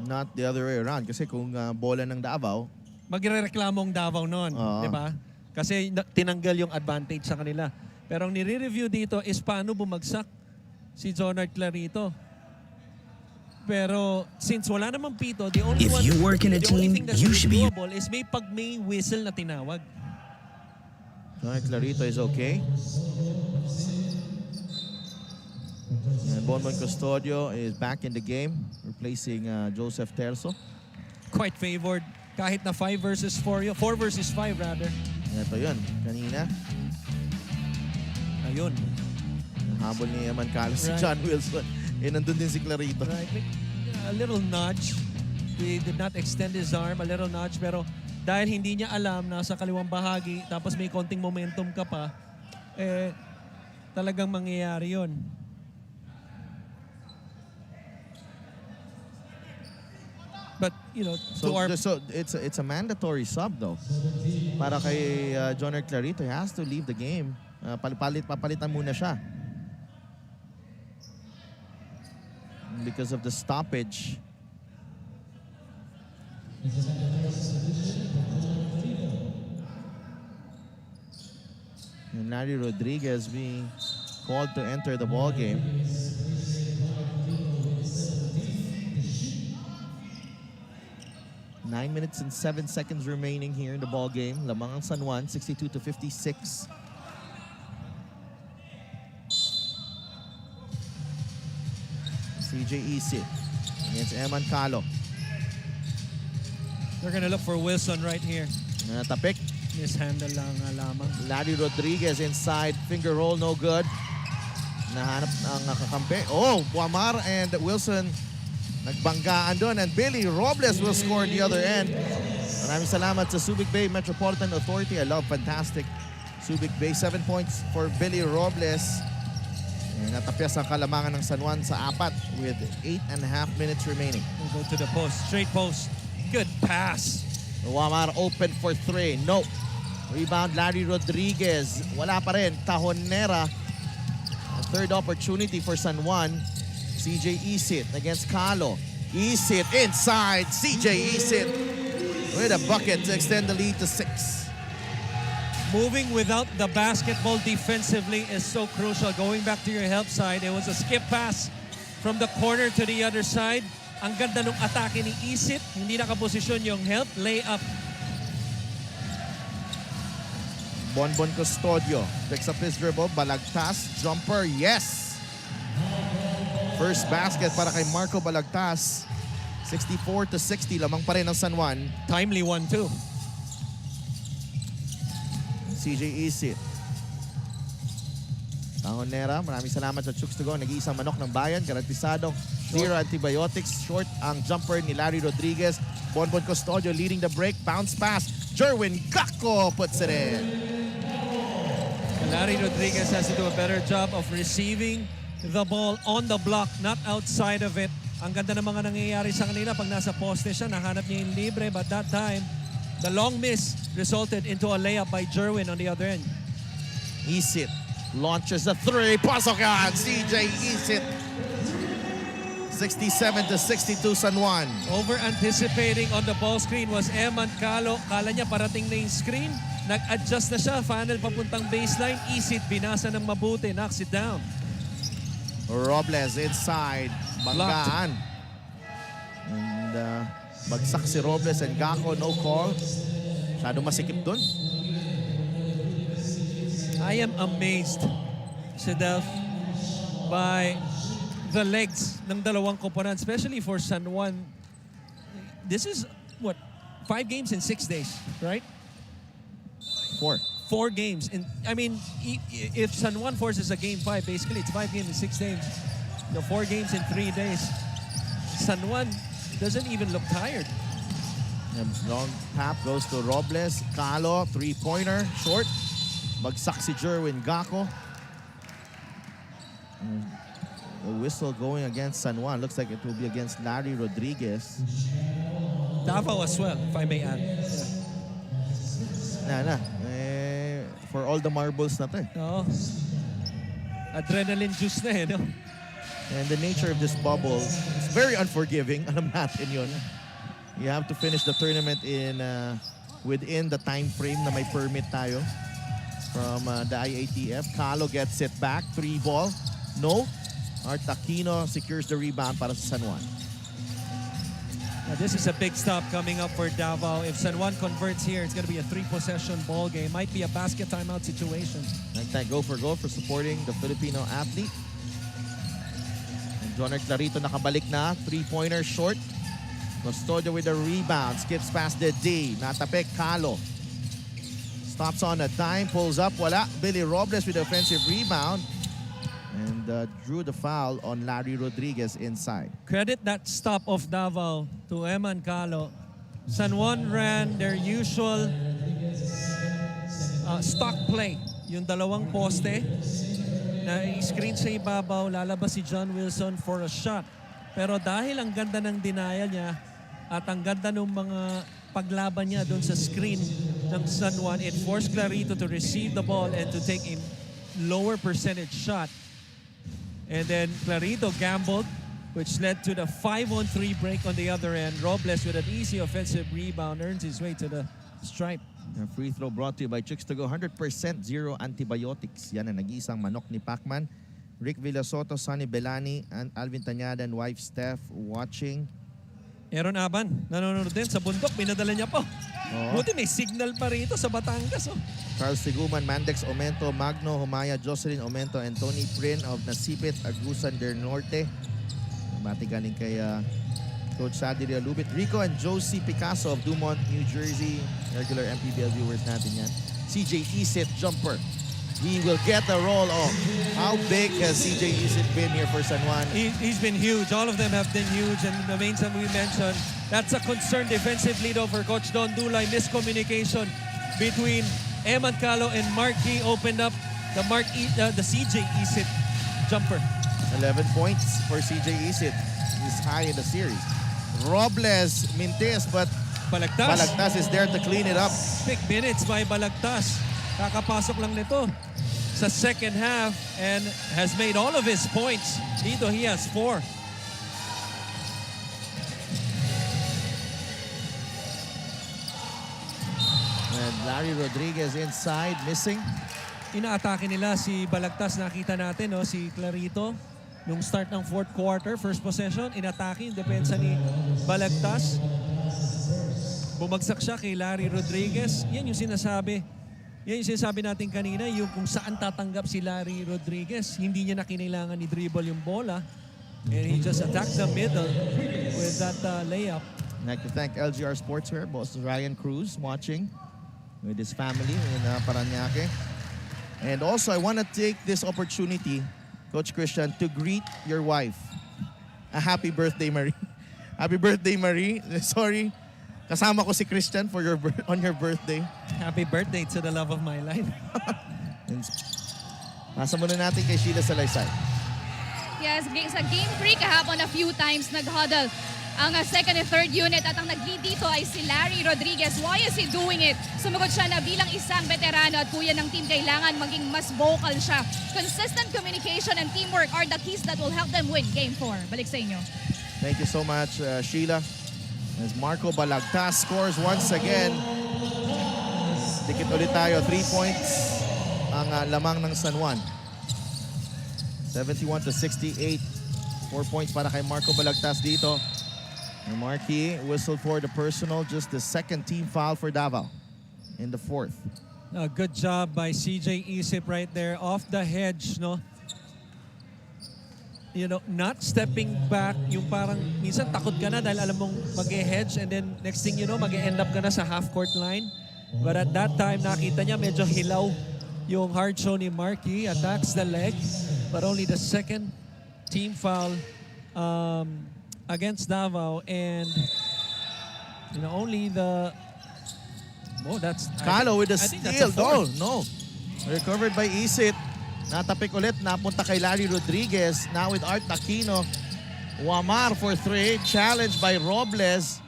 Not the other way around kasi kung bola ng Davao, magrereklamo ang Davao noon, di ba? Kasi tinanggal yung advantage sa kanila. Pero ang nire-review dito is paano bumagsak si Jonard Clarito. Pero since wala namang pito, the only If you work in a team, you should be is pag may whistle na tinawag. Jonard Clarito is okay. And Bonman Custodio is back in the game, replacing Joseph Terzo. Quite favored. Kahit na 5 versus 4, 4 versus 5 rather. Ito yun, kanina. Ayun. Habol ni Eman Calo si John Wilson. Nandun din si Clarito. Right. A little nudge. He did not extend his arm. A little nudge. Pero dahil hindi niya alam, nasa kaliwang bahagi, tapos may konting momentum ka pa, talagang mangyayari yun. But, you know, so it's a mandatory sub though. Para kay Jonard Clarito, he has to leave the game. Papalitan muna siya. Because of the stoppage. And Larry Rodriguez being called to enter the ball game. Nine minutes and 7 seconds remaining here in the ball game. Lamang ang San Juan, 62-56. CJ Isit against Eman Calo. They're gonna look for Wilson right here. Natapik. Mishandle lang lamang. Larry Rodriguez inside. Finger roll, no good. Nahanap ang kakampi. Oh, Buamar and Wilson nagbanggaan doon. And Billy Robles will score on the other end. Maraming salamat sa Subic Bay Metropolitan Authority. I love fantastic Subic Bay. 7 points for Billy Robles. Natapyas ang kalamangan ng San Juan sa 4 with 8.5 minutes remaining. We'll go to the post. Straight post. Good pass. Buamar open for 3. No. Rebound Larry Rodriguez. Wala pa rin. Tajonera. A third opportunity for San Juan. CJ Isit against Calo. Isit inside. CJ Isit with a bucket to extend the lead to 6. Moving without the basketball defensively is so crucial. Going back to your help side, it was a skip pass from the corner to the other side. Ang ganda ng atake ni Isit. Hindi nakaposisyon yung help. Layup. Bonbon Custodio picks up his dribble. Balagtas. Jumper. Yes! First basket para kay Marco Balagtas. 64-60. Lamang pa rin ang San Juan. Timely one too. CJ Isit. Tajonera, maraming salamat sa Chooks to Go. Nag-iisang manok ng bayan, garantisadong zero antibiotics. Short ang jumper ni Larry Rodriguez. Bonbon Custodio leading the break. Bounce pass. Jerwin Gacko puts it in. Larry Rodriguez has to do a better job of receiving the ball on the block, not outside of it. Ang ganda ng mga nangyayari sa kanila pag nasa poste siya, nahanap niya yung libre, but that time, the long miss resulted into a layup by Jerwin on the other end. Isit launches a 3. Pasok yan! CJ Isit. 67-62 San Juan. Over-anticipating on the ball screen was Eman Calo. Kala niya parating na yung screen. Nag-adjust na siya. Funnel papuntang baseline. Isit binasa ng mabuti. Knocks it down. Robles inside. Banggaan. And bagsak si Robles and Gacko. No call. Masyado masikip dun. I am amazed, Sedef, by the legs ng dalawang koponan, especially for San Juan. This is, what, 5 games in 6 days, right? 4. 4 games. And I mean, if San Juan forces a game 5, basically it's 5 games in 6 days. 4 games in 3 days. San Juan doesn't even look tired. Long tap goes to Robles. Calo, 3-pointer, short. Bagsak si Jerwin Gacko. The whistle going against San Juan. Looks like it will be against Larry Rodriguez. Davao as well, if I may add. Na. For all the marbles na to eh. Oo. Adrenaline juice na eh, no? And the nature of this bubble, it's very unforgiving. Alam natin yun. You have to finish the tournament in within the time frame na may permit tayo from the IATF. Calo gets it back. 3 ball. No. Art Aquino secures the rebound para sa San Juan. This is a big stop coming up for Davao. If San Juan converts here, it's going to be a 3-possession ball game. Might be a basket timeout situation. Like that go for supporting the Filipino athlete. And Jonner Clarito nakabalik na. 3-pointer short. Custodio with the rebound. Skips past the D. Natapik Calo. Stops on a dime. Pulls up. Wala. Billy Robles with the offensive rebound. And drew the foul on Larry Rodriguez inside. Credit that stop of Davao to Eman Calo. San Juan ran their usual stock play. Yung dalawang poste na screen sa ibabaw, lalabas si John Wilson for a shot. Pero dahil ang ganda ng denial niya at ang ganda ng mga paglaban niya doon sa screen ng San Juan, it forced Clarito to receive the ball and to take a lower percentage shot. And then Clarito gambled, which led to the 5-on-3 break on the other end. Robles with an easy offensive rebound earns his way to the stripe. A free throw brought to you by Chicks to Go. 100% zero antibiotics. Yan ang nag-iisang manok ni Pacman. Rick Villasoto, Sonny Belani, and Alvin Tañada and wife Steph watching. Aaron Aban, nanonood din sa bundok. Pinadala niya po. Oo. Buti may signal pa rito sa Batangas. Oh. Carl Siguman, Mandex Omento, Magno Humaya, Jocelyn Omento, and Tony Prin of Nasipit, Agusan del Norte. Bati galing kay Coach Sadiria Lubit. Rico and Josie Picasso of Dumont, New Jersey. Regular MPBL viewers natin yan. CJ Isit, jumper. He will get the roll off. How big has CJ Isit been here for San Juan? He's been huge. All of them have been huge. And the main time we mentioned, that's a concerned defensive lead over Coach Don Dulay. Miscommunication between Eman Calo and Mark Key opened up the CJ Isit jumper. 11 points for CJ Isit. He's high in the series. Robles, Mintes, but Balagtas is there to clean it up. Big minutes by Balagtas. Kakapasok lang nito sa second half and has made all of his points. Dito he has 4. And Larry Rodriguez inside, missing. Inaatake nila si Balagtas. Nakita natin, no, si Clarito. Nung start ng fourth quarter, first possession, inatake yung depensa ni Balagtas. Bumagsak siya kay Larry Rodriguez. Yan yung sinasabi. Yan yung sinasabi natin kanina, yung kung saan tatanggap si Larry Rodriguez. Hindi niya na kinailangan ni dribble yung bola. And he just attacked the middle with that layup. I'd like to thank LGR Sports here. Boss Ryan Cruz watching with his family in Parañaque. And also, I want to take this opportunity, Coach Christian, to greet your wife. A happy birthday, Marie. Happy birthday, Marie. Sorry, kasama ko si Christian for on your birthday. Happy birthday to the love of my life. Nasa muna natin kay Sheila Salaysay. Yes, sa game 3 kahapon a few times nag-huddle ang second and third unit at ang nag-lead dito ay si Larry Rodriguez. Why is he doing it? Sumagot siya na bilang isang veterano at kuya ng team, kailangan maging mas vocal siya. Consistent communication and teamwork are the keys that will help them win Game 4. Balik sa inyo. Thank you so much, Sheila. As Marco Balagtas scores once again. Dikit ulit tayo, 3 points ang lamang ng San Juan. 71-68. 4 points para kay Marco Balagtas dito. And Marquis whistled for the personal, just the second team foul for Davao in the fourth. A good job by CJ Isip right there off the hedge, no? You know, not stepping back, yung parang minsan takot ka na dahil alam mong mag-hedge and then next thing you know, mag-end up ka na sa half-court line. But at that time, nakita niya medyo hilaw yung hard show ni Marquis, attacks the leg, but only the second team foul against Davao, and you know, only the that's Calo with the steal. No. No. Recovered by Isit. Natapik ulit, napunta kay Larry Rodriguez. Now with Art Aquino. Wamar for 3. Challenged by Robles.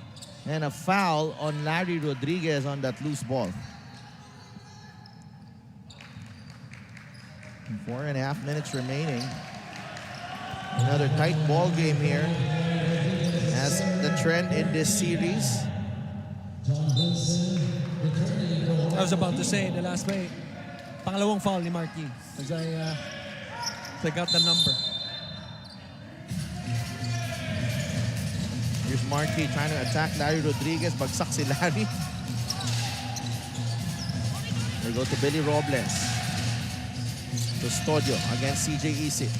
And a foul on Larry Rodriguez on that loose ball. 4.5 minutes remaining. Another tight ball game here. As the trend in this series. I was about to say the last play, pangalawang foul ni Marquis as I got the number. Here's Marquis trying to attack Larry Rodriguez. Bagsak si Larry. We go to Billy Robles. Custodio against CJ Isip.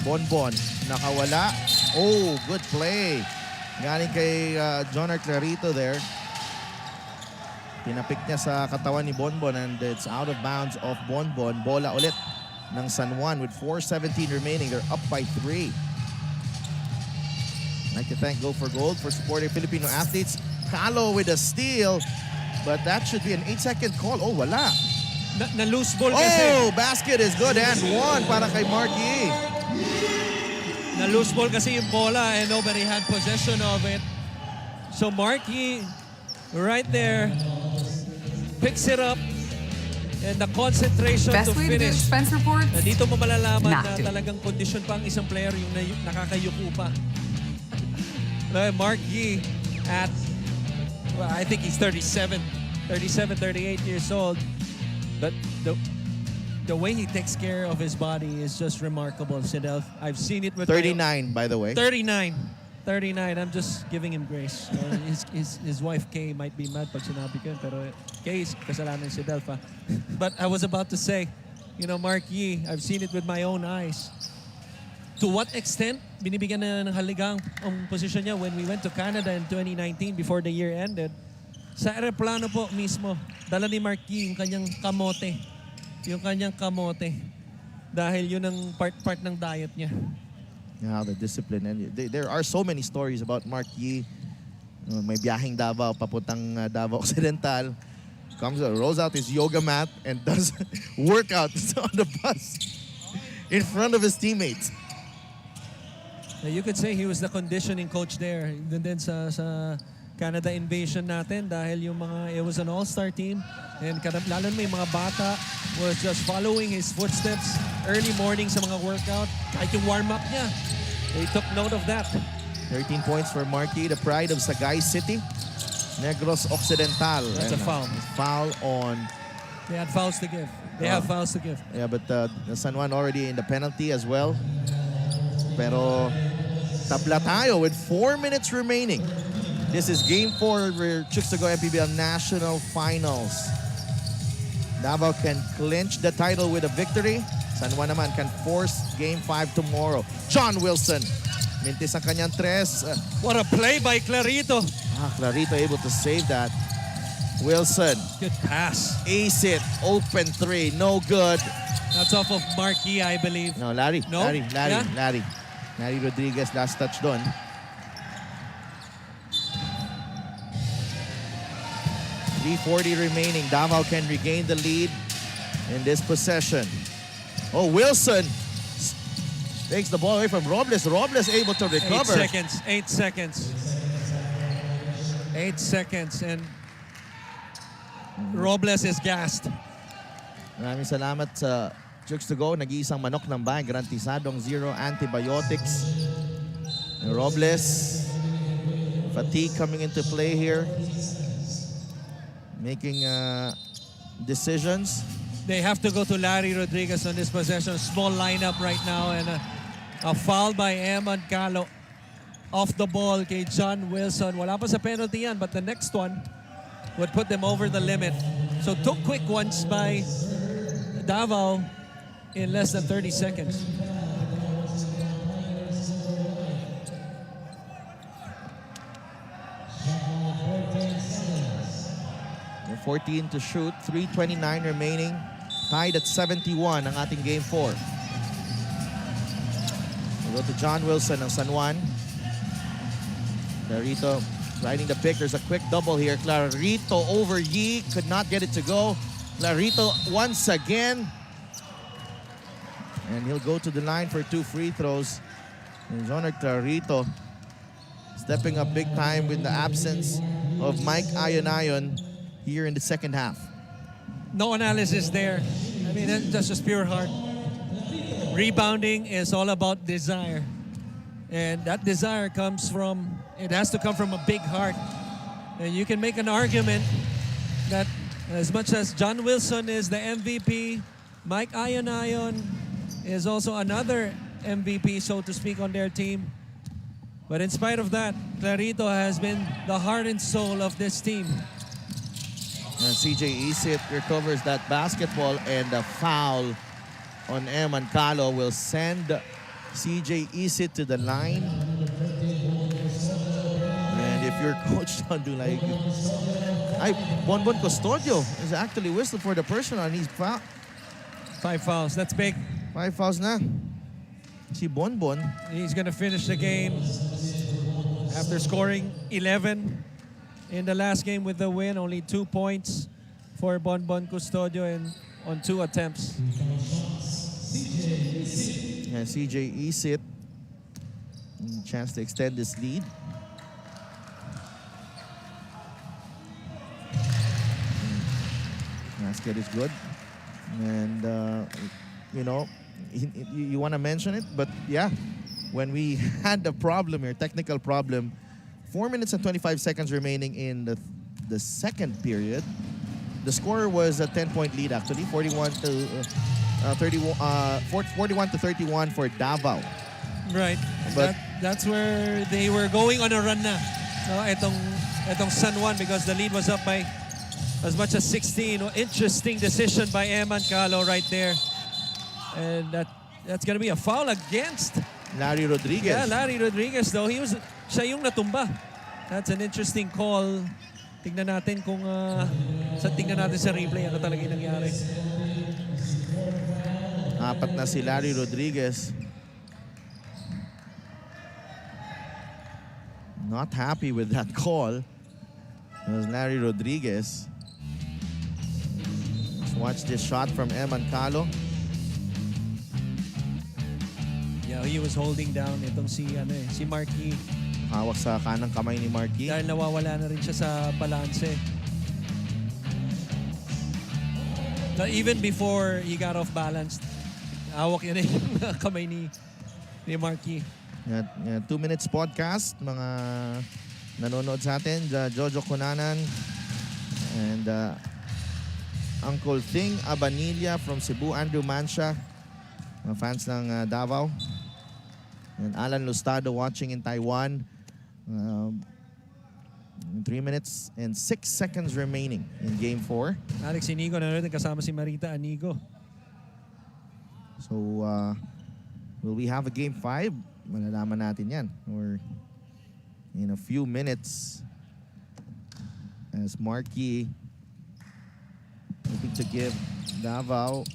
Bonbon, nakawala. Oh, good play. Galing kay John Clarito there. Pinapik niya sa katawan ni Bonbon and it's out of bounds of Bonbon. Bola ulit ng San Juan with 4:17 remaining. They're up by 3. I'd like to thank Go for Gold for supporting Filipino athletes. Calo with a steal, but that should be an 8-second call. Oh, wala. Na loose ball kasi. Oh, basket is good and one para kay Marquis. Na loose ball kasi yung bola and nobody had possession of it. So Marquis right there picks it up And the concentration Best to way to do finish. expense reports? Na dito mo malalaman Not na to. talagang kondisyon pa ang isang player yung nakakayuko pa. Mark Yee at, well, I think he's 37, 38 years old. But the way he takes care of his body is just remarkable, Sidel. I've seen it with 39, by the way. 39. I'm just giving him grace. His wife Kay might be mad pag sinabi ko, pero Kay is kasalanan si Delpha. But I was about to say, you know, Mark Yee, I've seen it with my own eyes. To what extent binibigyan na ng haligang ang posisyon niya when we went to Canada in 2019 before the year ended? Sa aeroplano po mismo, dala ni Mark Yee yung kanyang kamote. Yung kanyang kamote. Dahil yun ang part ng diet niya. Yeah, the discipline. And there are so many stories about Mark Yee. May biyaheng Davao, papuntang Davao Occidental. Rolls out his yoga mat and does workouts on the bus in front of his teammates. You could say he was the conditioning coach there. And then sa Canada invasion natin dahil yung it was an all-star team. And lalo may mga bata was just following his footsteps early morning sa mga workout. Kahit yung warm-up niya, they took note of that. 13 points for Mark Yee, the pride of Sagay City. Negros Occidental. That's a foul. Foul on... They had fouls to give. They have fouls to give. Yeah, but San Juan already in the penalty as well. Pero tabla tayo with 4 minutes remaining. This is Game 4 for Chicks to Go MPBL National Finals. Davao can clinch the title with a victory. San Juan naman can force Game 5 tomorrow. John Wilson. Mintis ang kanyang tres. What a play by Clarito. Clarito able to save that. Wilson. Good pass. Ace it. Open three. No good. That's off of Mark Yee, I believe. No, Larry. No? Yeah? Larry Rodriguez last touch doon. .340 remaining. Davao can regain the lead in this possession. Oh, Wilson takes the ball away from Robles. Robles able to recover. 8 seconds. 8 seconds and Robles is gassed. Maraming salamat sa Chicks to Go. Nag-iisang manok ng bahay. Garantisadong zero antibiotics. And Robles. Fatigue coming into play here. Making decisions. They have to go to Larry Rodriguez on this possession. Small lineup right now and a foul by Eman Calo off the ball kay John Wilson. Wala pa sa penalty yan, but the next one would put them over the limit. So two quick ones by Davao in less than 30 seconds. 14 to shoot, 3:29 remaining. Tied at 71 ang ating Game 4. We'll go to John Wilson ng San Juan. Clarito riding the pick. There's a quick double here. Clarito over Yee. Could not get it to go. Clarito once again. And he'll go to the line for 2 free throws. And Jonah Clarito stepping up big time with the absence of Mike Ayonayon here in the second half. No analysis there. I mean, that's just pure heart. Rebounding is all about desire. And that desire it has to come from a big heart. And you can make an argument that as much as John Wilson is the MVP, Mike Ayonayon is also another MVP, so to speak, on their team. But in spite of that, Clarito has been the heart and soul of this team. And CJ Isit recovers that basketball, and the foul on Eman Calo will send CJ Isit to the line. And if you're Coach Tondo, like, Bonbon Custodio is actually whistled for the personal, and he's fouled. 5 fouls, that's big. 5 fouls na. Si Bonbon. He's gonna finish the game after scoring 11 in the last game with the win. Only 2 points for Bonbon Custodio on 2 attempts. And CJ Isit, chance to extend this lead. Basket is good. And, you know, you want to mention it, but yeah, when we had the problem here, technical problem, 4 minutes and 25 seconds remaining in the second period. The score was a 10-point lead actually, 41 to 31 for Davao. Right. But That's where they were going on a run na. No, itong San Juan, because the lead was up by as much as 16. Interesting decision by Eman Calo right there. And that's going to be a foul against Larry Rodriguez. Yeah, Larry Rodriguez though. Siya yung natumba. That's an interesting call. Tingnan natin kung tingnan natin sa replay ano talaga yung nangyari. Apat na si Larry Rodriguez. Not happy with that call. It was Larry Rodriguez. Let's watch this shot from Eman Calo. Yeah, he was holding down itong si Marquis. Hawak sa kanang kamay ni Marquis. Dahil nawawala na rin siya sa balanse. So even before he got off balance, hawak niya na yung kamay ni Marquis. 2 minutes podcast, mga nanonood sa atin, Jojo Cunanan and Uncle Thing Abanilla from Cebu, Andrew Mansia, mga fans ng Davao, and Alan Lustado watching in Taiwan. 3 minutes and 6 seconds remaining in Game 4. Alex Inigo nanonood kasama si Marita Anigo. So, will we have a Game 5? Malalaman natin yan. Or in a few minutes as Marquis looking to give Davao.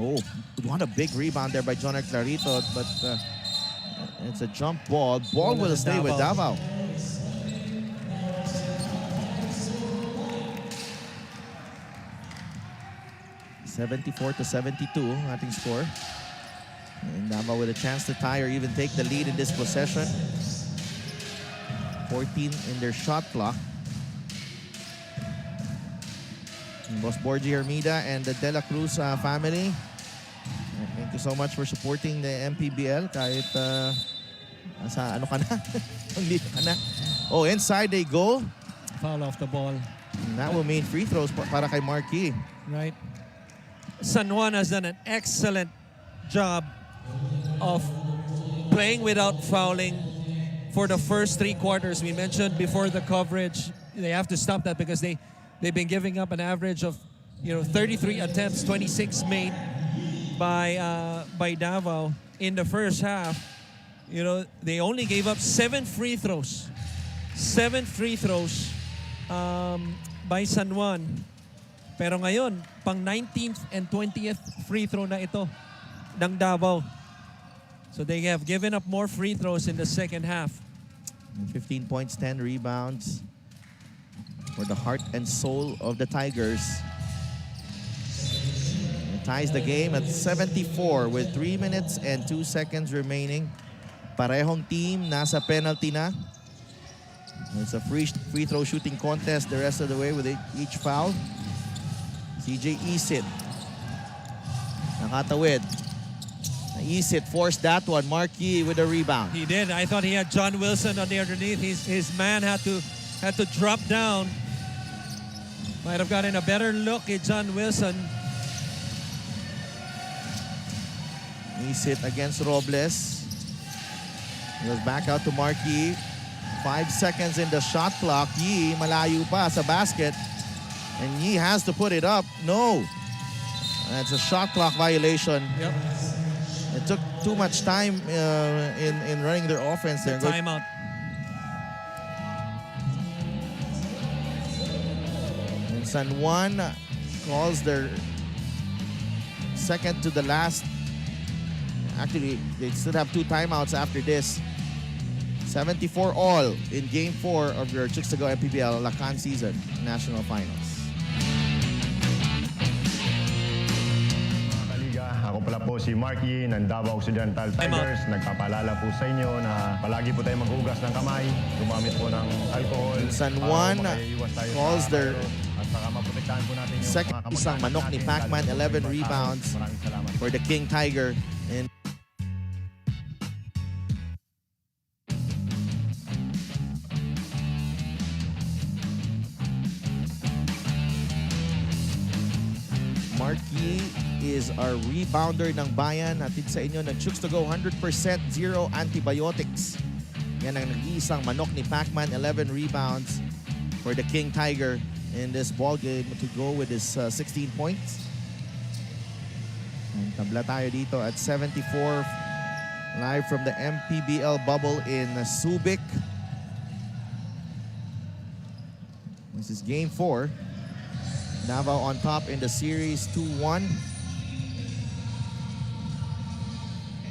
Oh, what a big rebound there by Jonah Clarito, but it's a jump ball. Ball will stay with Davao. (74-72) ating score. And Davao with a chance to tie or even take the lead in this possession. 14 in their shot clock. And Boss Borgie Hermida and the De La Cruz family. Thank you so much for supporting the MPBL kahit sa ano ka na? Ka na. Oh, inside they go. Foul off the ball. And that will mean free throws para kay Marquis. Right. San Juan has done an excellent job of playing without fouling for the first 3 quarters. We mentioned before the coverage, they have to stop that because they've been giving up an average of 33 attempts, 26 made by Davao in the first half. They only gave up 7 free throws. 7 free throws by San Juan. Pero ngayon, pang 19th and 20th free throw na ito ng Davao. So they have given up more free throws in the second half. 15 points, 10 rebounds for the heart and soul of the Tigers. It ties the game at 74 with 3 minutes and 2 seconds remaining. Parehong team nasa penalty na. It's a free throw shooting contest the rest of the way with each foul. CJ Isid nakatawid. Isid forced that one. Marquis with a rebound. He did. I thought he had John Wilson on the underneath. His man had to drop down. Might have gotten a better look at John Wilson. Isid against Robles. He goes back out to Marquis. 5 seconds in the shot clock. Yi malayo pa sa basket. And Yi has to put it up. No. That's a shot clock violation. Yep. It took too much time in running their offense there. Timeout. And San Juan calls their second to the last. Actually, they still have 2 timeouts after this. 74 all in Game 4 of your Chicks to Go MPBL Lakan season National Finals. Ako pala po si Marky ng Davao Occidental Tigers. Nagpapaalala po sa inyo na palagi po tayo maghugas ng kamay, gumamit po ng alcohol. San Juan calls their Saka maprotektahan po natin yung Second mga isang kamag-anak manok ni natin, Pacman, lalo po 11 sa ibang tao. rebounds Maraming salamat. for the King Tiger. And Marquis is our rebounder ng bayan. Hatid sa inyo ng Chooks to Go, 100% zero antibiotics. Yan ang nag-iisang manok ni Pacman, 11 rebounds for the King Tiger in this ball game to go with his 16 points. And tabla tayo dito at 74 live from the MPBL bubble in Subic. This is game 4. Davao on top in the series 2-1.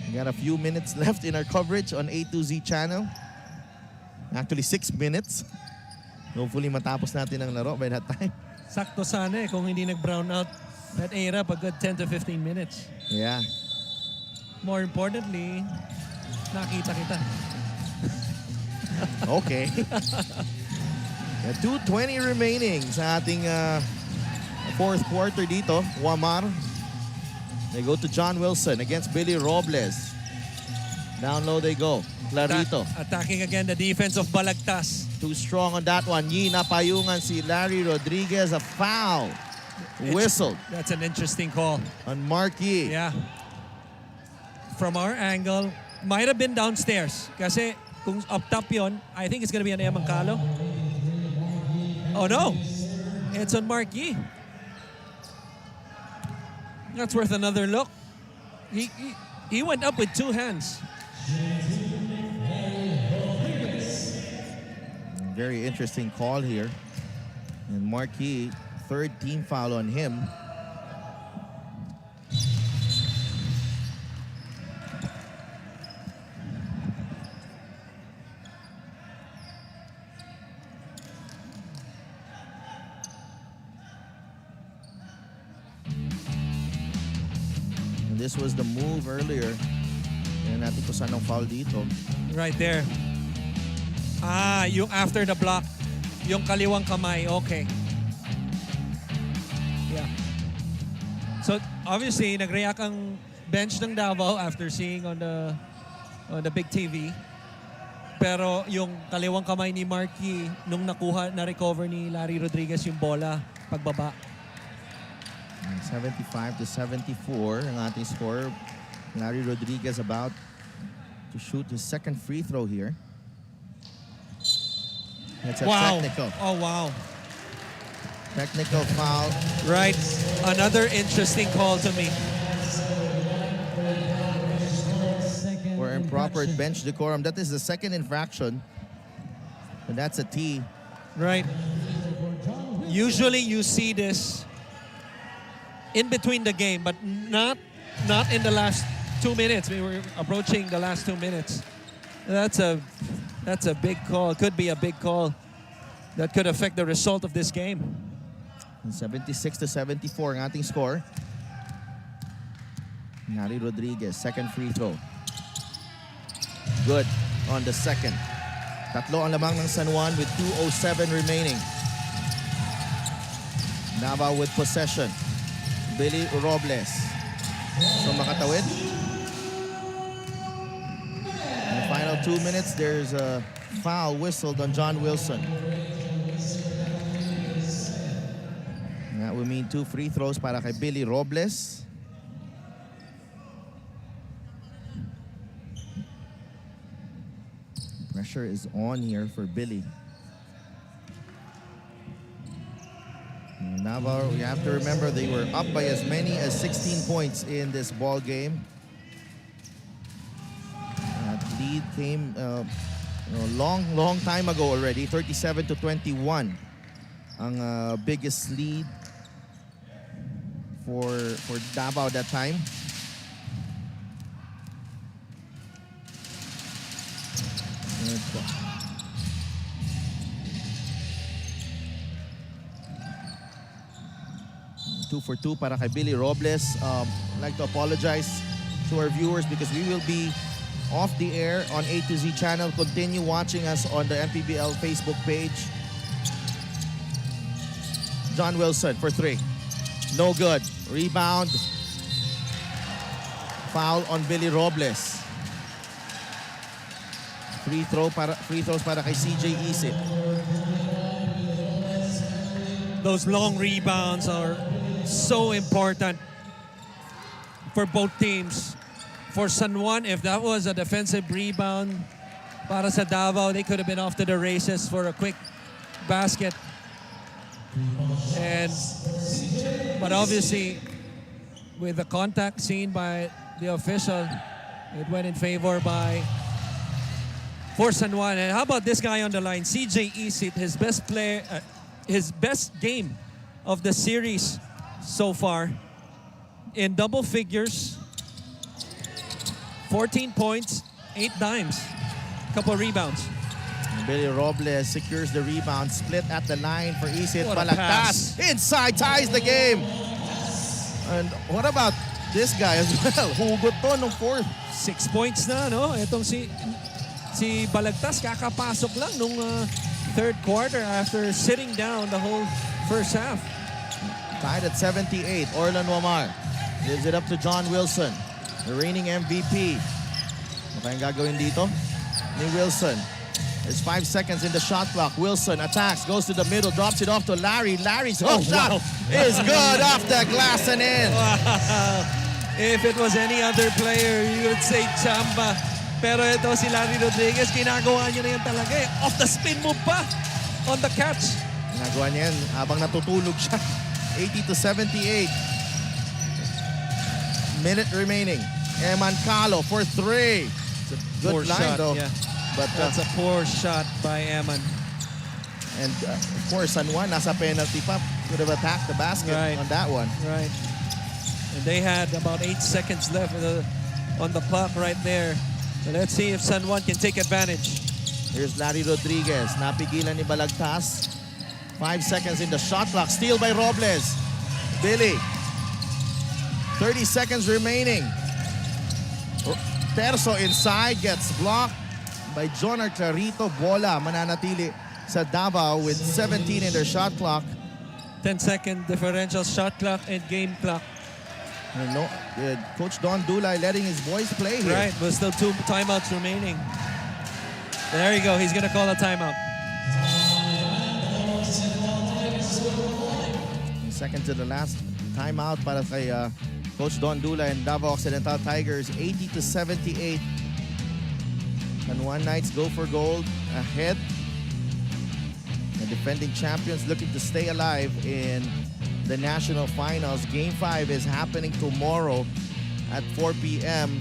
We got a few minutes left in our coverage on A2Z channel. Actually 6 minutes. Hopefully matapos natin ang laro by that time. Sakto sana kung hindi nag-brown out that era pa good 10 to 15 minutes. Yeah. More importantly, nakita kita. Okay. Yeah, 2:20 remaining sa ating fourth quarter dito. Wamar. They go to John Wilson against Billy Robles. Down low they go. Clarito. Attacking again the defense of Balagtas. Too strong on that one. Napayungan si Larry Rodriguez. A foul. Whistled That's an interesting call. on Marquis. Yeah. From our angle, might have been downstairs. Kasi kung up top yon, I think it's gonna be an Emangkalo. Oh no! It's on Marquis. That's worth another look. He went up with two hands. Very interesting call here. And Marquis, third team foul on him. And this was the move earlier. Yan natin kung saan ang foul dito. Right there. Yung after the block. Yung kaliwang kamay. Okay. Yeah. So, obviously, nag-react ang bench ng Davao after seeing on the big TV. Pero yung kaliwang kamay ni Marquis, nung na-recover ni Larry Rodriguez yung bola, pagbaba. 75-74 ang ating score. Larry Rodriguez about to shoot his second free throw here. It's a technical. Oh, wow. Technical foul. Right. Another interesting call to me. For improper bench decorum. That is the second infraction. And that's a T. Right. Usually you see this in between the game, but not in the last 2 minutes. We were approaching the last 2 minutes. That's a big call. Could be a big call that could affect the result of this game. 76-74 ang ating score. Larry Rodriguez, second free throw. Good on the second. Tatlo ang lamang ng San Juan with 2:07 remaining. Davao with possession. Billy Robles. So makatawid. In the final 2 minutes, there's a foul whistled on John Wilson. And that would mean 2 free throws para kay Billy Robles. Pressure is on here for Billy. Davao, you have to remember they were up by as many as 16 points in this ball game. That lead came long time ago already, 37-21. Ang biggest lead for Davao that time. Two for two para kay Billy Robles. I'd like to apologize to our viewers because we will be off the air on A2Z channel. Continue watching us on the MPBL Facebook page. John Wilson for 3. No good. Rebound. Foul on Billy Robles. Free throws para kay CJ Isit. Those long rebounds are so important for both teams. For San Juan, if that was a defensive rebound para sa Davao, they could have been off to the races for a quick basket. But obviously, with the contact seen by the official, it went in favor for San Juan. And how about this guy on the line, CJ Isit, his best game of the series so far, in double figures, 14 points, 8 dimes, couple rebounds. Billy Robles secures the rebound. Split at the line for Isit. What a Balagtas inside ties the game. And what about this guy as well? Hugot to nung fourth. 6 points na, no? Itong si Balagtas kakapasok lang nung third quarter after sitting down the whole first half. Tied at 78. Orlan Wamar gives it up to John Wilson, the reigning MVP. Ano kayang gagawin dito ni Wilson? There's 5 seconds in the shot clock. Wilson attacks, goes to the middle, drops it off to Larry. Larry's hook shot is good off the glass and in. Wow. If it was any other player, you would say chamba. Pero ito si Larry Rodriguez, ginagawa niya na yan talaga eh. Off the spin move pa on the catch. Ginagawa niya yan habang natutulog siya. 80-78. Minute remaining. Eman Calo for 3. It's a good Poor line shot, though. yeah. But That's a poor shot by Eman. and of course San Juan nasa penalty pa. Could have attacked the basket on that one. Right. And they had about 8 seconds left on the clock right there. So let's see if San Juan can take advantage. Here's Larry Rodriguez. Napigilan ni Balagtas. 5 seconds in the shot clock. Steal by Robles. Billy. 30 seconds remaining. Terzo inside. Gets blocked by Jonar Clarito. Bola mananatili sa Davao with 17 in their shot clock. 10-second differential shot clock and game clock. No, Coach Don Dulay letting his boys play here. Right, but still 2 timeouts remaining. There you go. He's going to call a timeout. Second to the last timeout para kay Coach Don Dulay and Davao Occidental Tigers. 80-78. And Juan Knghts go for gold ahead. The defending champions looking to stay alive in the national finals. Game 5 is happening tomorrow at 4 p.m.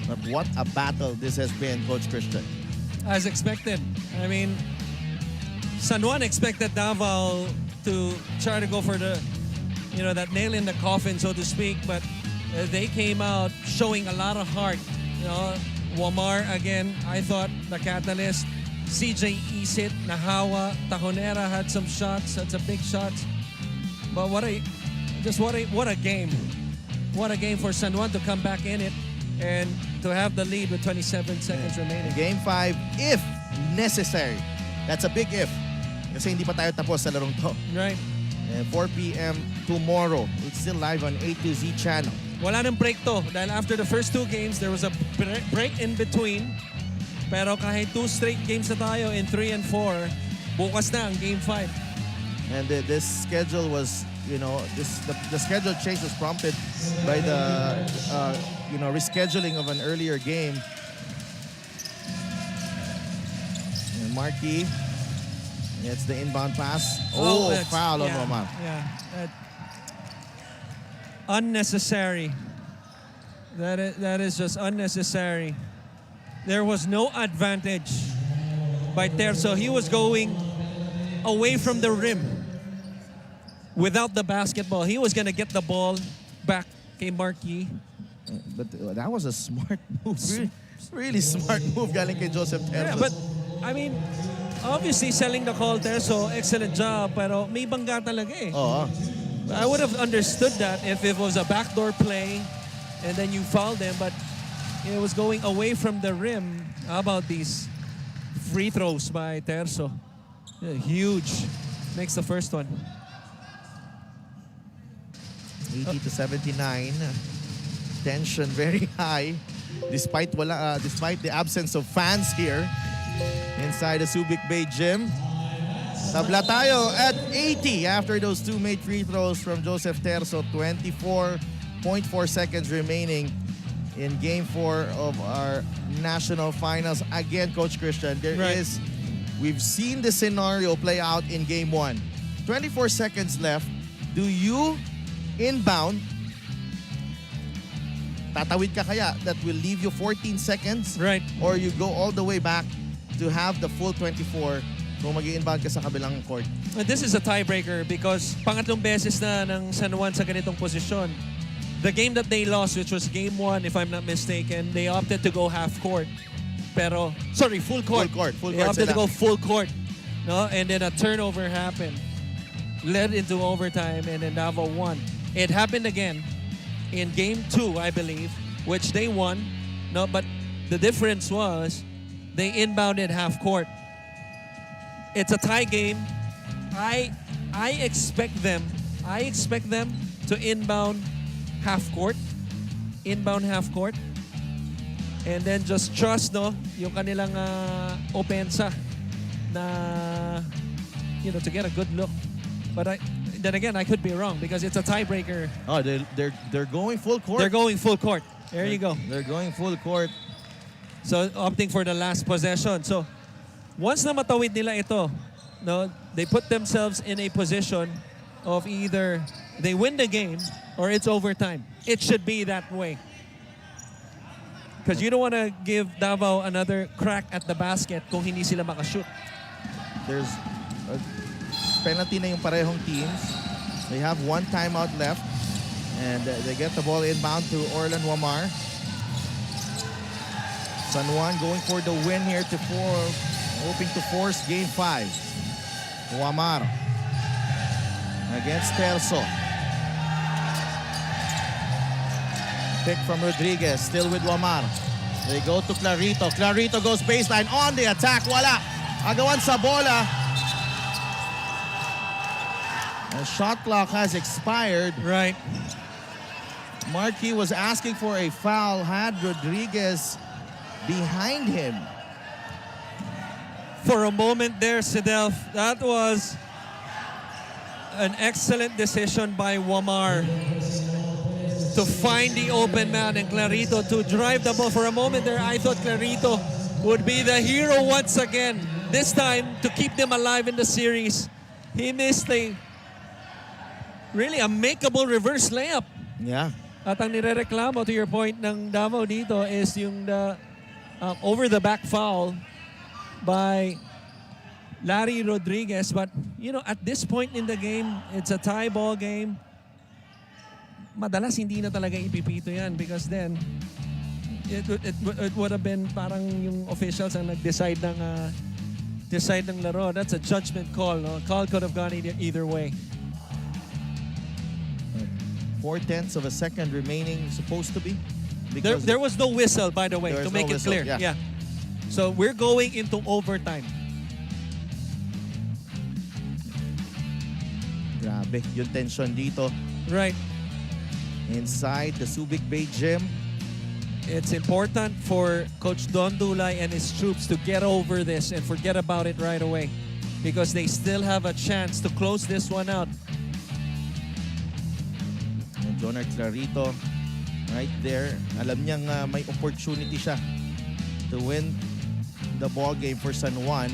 But what a battle this has been, Coach Christian. As expected. I mean, San Juan expected Davao to try to go for the, that nail in the coffin, so to speak. But they came out showing a lot of heart. Wamar again, I thought the catalyst. CJ Isit, Nahawa, Tajonera had some shots, had some big shots. But what a game. What a game for San Juan to come back in it and to have the lead with 27 seconds remaining. Game 5, if necessary. That's a big if. Kasi hindi pa tayo tapos sa larong to. Right. 4 p.m. tomorrow. It's still live on A2Z channel. Wala nang break to. Dahil after the first 2 games, there was a break in between. Pero kahit 2 straight games na tayo in 3 and 4, bukas na ang Game 5. And this schedule was, the schedule change was prompted by the, rescheduling of an earlier game. And Marquis gets the inbound pass. Foul on Romar. Yeah. Unnecessary. That is just unnecessary. There was no advantage by Terzo. He was going away from the rim without the basketball. He was going to get the ball back kay Marquis. But that was a smart move. Really smart move galing kay Joseph Terzo. Yeah, but I mean, obviously selling the call Terzo, excellent job, pero may bangga talaga eh. I would have understood that if it was a backdoor play and then you fouled them, but it was going away from the rim. How about these free throws by Terzo? Yeah, huge. Makes the first one. 80 to 79. Tension very high despite the absence of fans here inside the Subic Bay Gym. Tabla tayo at 80 after those two made free throws from Joseph Terzo. 24.4 seconds remaining in Game 4 of our national finals. Again, Coach Christian, we've seen the scenario play out in Game 1. 24 seconds left. Do you inbound? Tatawid ka kaya that will leave you 14 seconds? Right. Or you go all the way back to have the full 24 kung mag-i-inbound ka sa kabilang court? This is a tiebreaker because pangatlong beses na ng San Juan sa ganitong posisyon. The game that they lost, which was Game 1, if I'm not mistaken, they opted to go half court. Pero, sorry, full court. They opted to go full court. No? And then a turnover happened. Led into overtime and then Davao won. It happened again in Game 2, I believe, which they won. No, but the difference was they inbounded half court. It's a tie game. I expect them to inbound half court. Inbound half court. And then just trust yung kanilang opensa na to get a good look. But then again, I could be wrong because it's a tiebreaker. Oh, they're going full court. They're going full court. There you go. They're going full court. So opting for the last possession. So once na matawid nila ito, they put themselves in a position of either they win the game or it's overtime. It should be that way. Because you don't want to give Davao another crack at the basket kung hindi sila makashoot. There's a penalty na yung parehong teams. They have one timeout left. And they get the ball inbound to Orlan Wamar. San Juan going for the win here hoping to force Game 5. Wamar against Terzo. Pick from Rodriguez, still with Wamar. They go to Clarito. Clarito goes baseline on the attack. Wala. Agawan sa bola. The shot clock has expired. Right. Markey was asking for a foul, had Rodriguez behind him. For a moment there, Sidelf, that was an excellent decision by Wamar to find the open man and Clarito to drive the ball. For a moment there, I thought Clarito would be the hero once again. This time, to keep them alive in the series, he missed really a makeable reverse layup. Yeah. At ang nirereklamo, to your point, ng Davao dito is yung over-the-back foul by Larry Rodriguez. But, at this point in the game, it's a tie ball game. Madalas hindi na talaga ipipito yan because then it would have been parang yung officials ang nag-decide ng laro. That's a judgment call. No? Call could have gone either way. 0.4 of a second remaining, supposed to be. There was no whistle, by the way, to make it clear. Yeah. So we're going into overtime. Grabe, yung tension dito. Right. Inside the Subic Bay Gym. It's important for Coach Don Dulay and his troops to get over this and forget about it right away because they still have a chance to close this one out. Jonar Clarito right there. Alam niyang may opportunity siya to win the ball game for San Juan.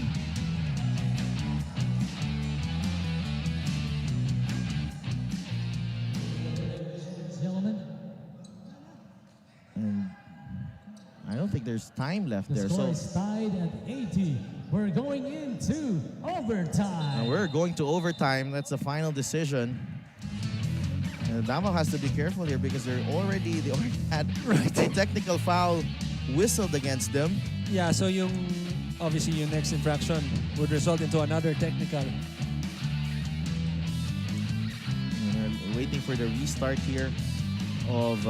And I don't think there's time left there. The score is tied at 80. We're going into overtime. We're going to overtime. That's the final decision. Davao has to be careful here because they already had a technical foul whistled against them. Yeah, so obviously yung next infraction would result into another technical. We're waiting for the restart here of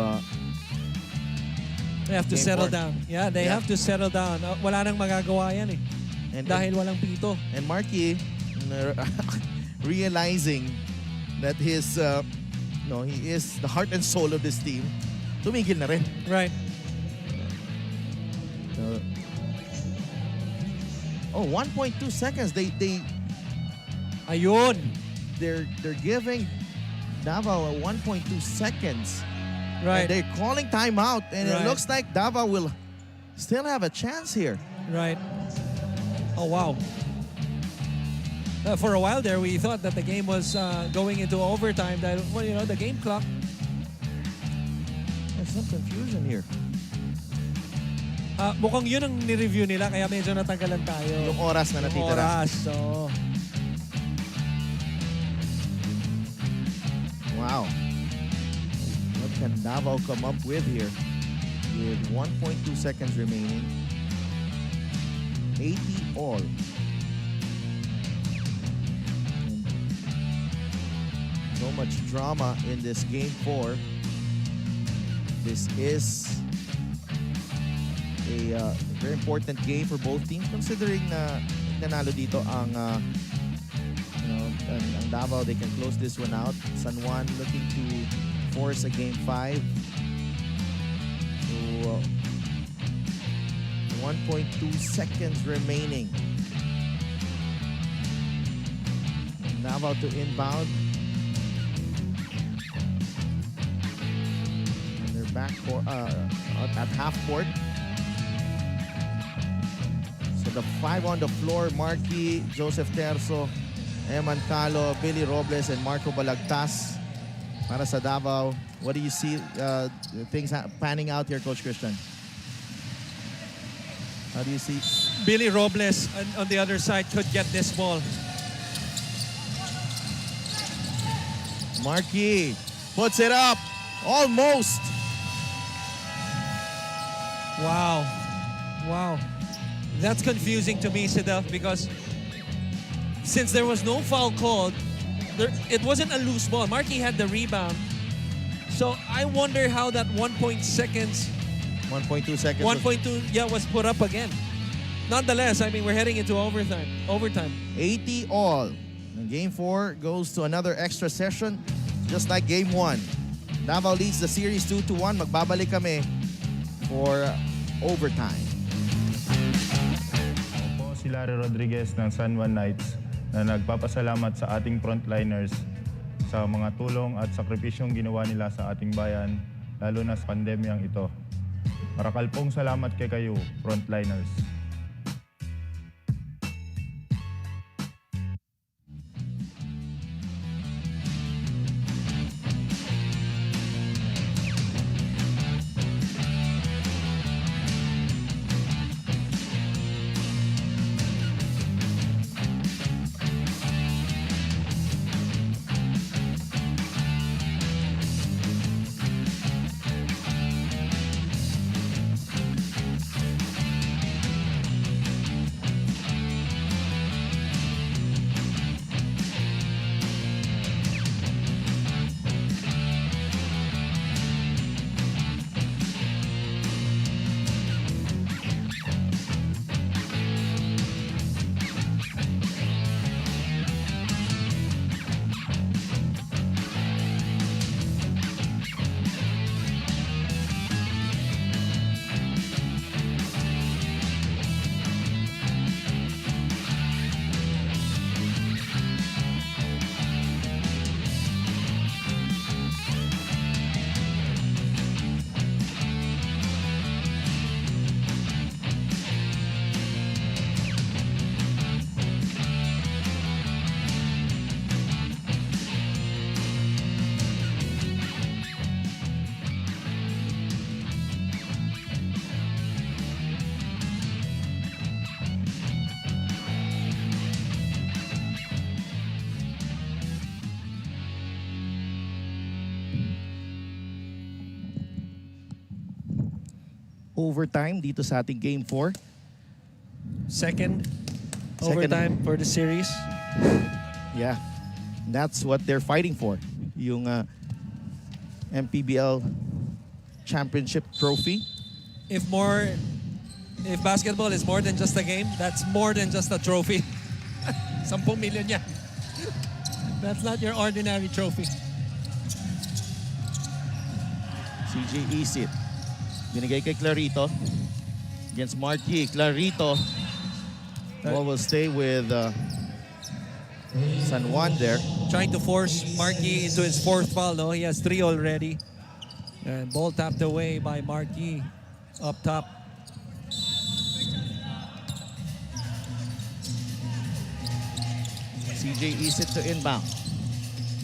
they have to settle down. Yeah, they have to settle down. Wala nang magagawa yan eh. Dahil walang pito. And Markey realizing that his no, he is the heart and soul of this team, tumigil na rin. Right. Oh, 1.2 seconds. Ayun. They're giving Davao 1.2 seconds. Right. And they're calling timeout, and Right. it looks like Davao will still have a chance here. Right. Oh, wow. For a while there, we thought that the game was going into overtime. That, well, you know, the game clock. There's some confusion here. Mukhang yun ang ni-review nila, kaya medyo natanggalan tayo. Yung oras na Yung natitira. oras, so... Wow. What can Davao come up with here? With 1.2 seconds remaining. 80 all. And so much drama in this game 4. This is a very important game for both teams, considering na nanalo dito ang ang Davao. They can close this one out. San Juan looking to force a game 5. So 1.2 seconds remaining. Davao to inbound. And they're back for at half court. So the 5 on the floor: Marky, Joseph Terzo, Eman Calo, Billy Robles, and Marco Balagtas para sa Davao. What do you see things panning out here, Coach Christian? How do you see? Billy Robles on the other side could get this ball. Marky puts it up. Almost. Wow. Wow. That's confusing to me, Sidel, because since there was no foul called, it wasn't a loose ball. Marky had the rebound. So I wonder how that 1.2 seconds 1.2 seconds. 1.2, yeah, was put up again. Nonetheless, I mean, we're heading into overtime. 80 all. And game 4 goes to another extra session, just like game 1. Davao leads the series 2-1. Magbabalik kami for overtime. Ako po si Larry Rodriguez ng San Juan Knights na nagpapasalamat sa ating frontliners sa mga tulong at sakripisyong ginawa nila sa ating bayan, lalo na sa pandemyang ito. Marakal pong salamat kay kayo, frontliners. Overtime dito sa ating game 4. Second overtime for the series. Yeah. That's what they're fighting for. Yung MPBL championship trophy. If basketball is more than just a game, that's more than just a trophy. 10 million yan. That's not your ordinary trophy. CJ Isit. Binigay kay Clarito. Against Marquis. Clarito. Ball will stay with San Juan there. Trying to force Marquis into his fourth foul. No, he has 3 already. And ball tapped away by Marquis up top. CJ Isit to inbound.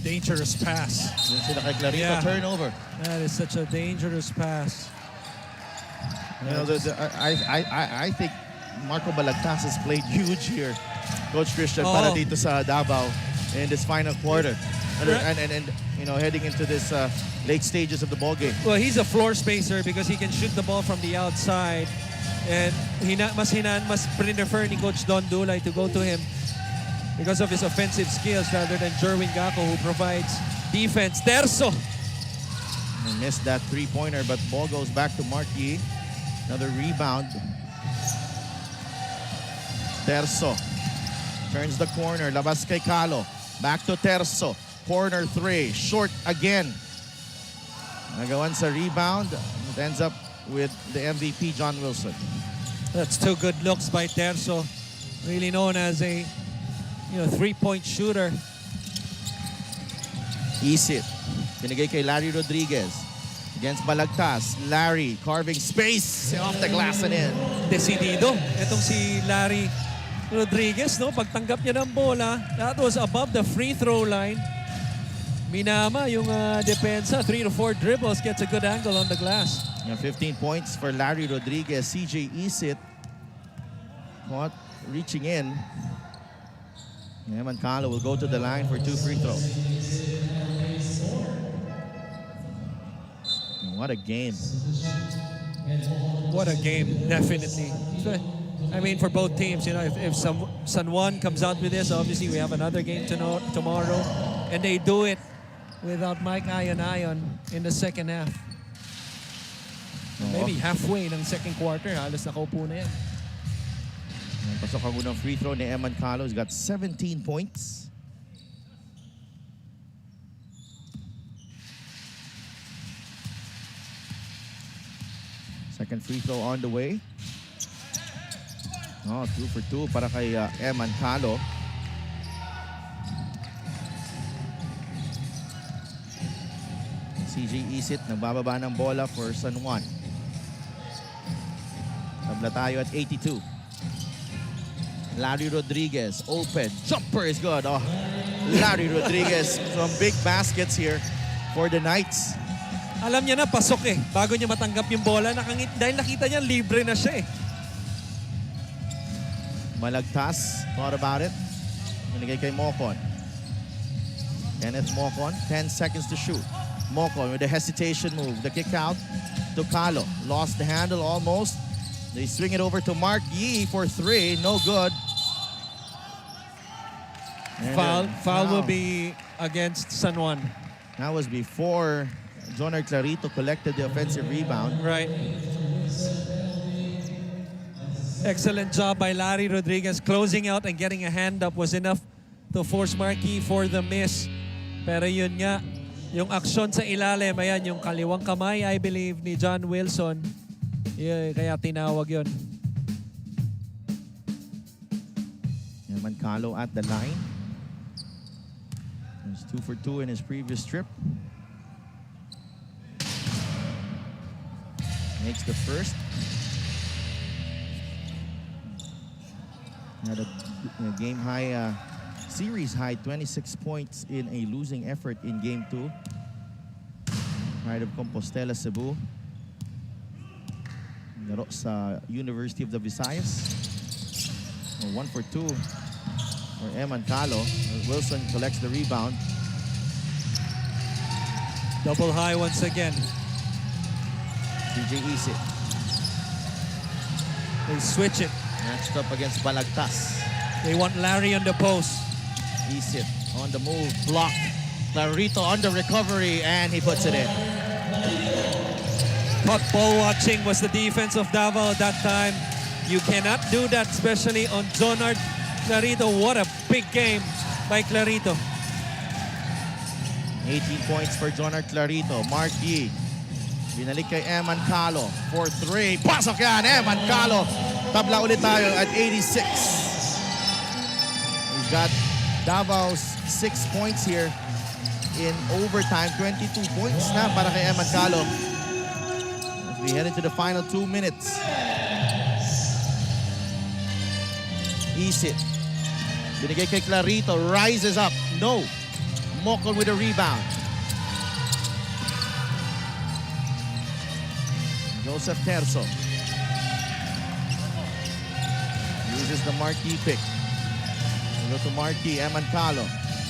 Dangerous pass. Yun sila kay Clarito. Yeah. Turnover. That is such a dangerous pass. You know, I think Marco Balagtas has played huge here, Coach Christian, para dito sa Davao in this final quarter. And you know, heading into this late stages of the ball game. Well, he's a floor spacer because he can shoot the ball from the outside. And mas prefer ni Coach Don Dulay to go to him because of his offensive skills rather than Jerwin Gacko, who provides defense. Terzo! He missed that three-pointer, but ball goes back to Marquis. Another rebound. Terzo turns the corner. Labas kay Calo. Back to Terzo. Corner 3. Short again. Nagawan sa rebound. It ends up with the MVP, John Wilson. That's 2 good looks by Terzo. Really known as a three-point shooter. Isit. Binigay kay Larry Rodriguez. Against Balagtas. Larry carving space off the glass and in. Decidido. Itong si Larry Rodriguez, no? Pagtanggap niya ng bola, that was above the free throw line. Minama yung depensa. 3 to 4 dribbles, gets a good angle on the glass. 15 points for Larry Rodriguez. CJ Isit caught reaching in. Eman Calo will go to the line for 2 free throws. What a game. What a game, definitely. I mean, for both teams, if San Juan comes out with this, obviously we have another game tomorrow, and they do it without Mike Ayon in the second half. Maybe halfway ng second quarter, halos nakaupo na yan. Pasok ang unang free throw ni Eman Calo. He's got 17 points. Second free throw on the way. 2 for 2 para kay Eman Calo. CJ Isit nagbababa ng bola for San Juan. Tabla tayo at 82. Larry Rodriguez, open. Jumper is good. Larry Rodriguez, some big baskets here for the Knights. Alam niya na, pasok eh. Bago niya matanggap yung bola, dahil nakita niya, libre na siya eh. Balagtas, thought about it. Binigay kay Mocon. Kenneth Mocon, 10 seconds to shoot. Mocon with a hesitation move. The kick out to Calo. Lost the handle almost. They swing it over to Mark Yee for 3. No good. Foul will be against San Juan. That was before Joner Clarito collected the offensive rebound. Right. Excellent job by Larry Rodriguez. Closing out and getting a hand up was enough to force Marquis for the miss. Pero yun nga, yung aksyon sa ilalim, ayan, yung kaliwang kamay, I believe, ni John Wilson. Kaya tinawag yun. Eman Calo at the line. He's 2 for 2 in his previous trip. Makes the first. Had a game high, series high 26 points in a losing effort in game 2. Pride of Compostela, Cebu. Laro sa University of the Visayas. 1 for 2 for Eman Calo. Wilson collects the rebound. Double high once again. CJ Isit. They switch it. Matched up against Balagtas. They want Larry on the post. Isit on the move, blocked. Clarito on the recovery, and he puts it in. Caught ball watching was the defense of Davao that time. You cannot do that, especially on Jonard Clarito. What a big game by Clarito. 18 points for Jonard Clarito. Mark Yee Binalik kay Eman Calo for 3. Pasok yan, Eman Calo. Tabla ulit tayo at 86. He's got Davao's 6 points here in overtime. 22 points na para kay Eman Calo. As we head into the final 2 minutes. Isit. Binigay kay Clarito. Rises up. No. Mocon with a rebound. Joseph Terzo uses the marquee pick. Go to marquee, Eman Calo.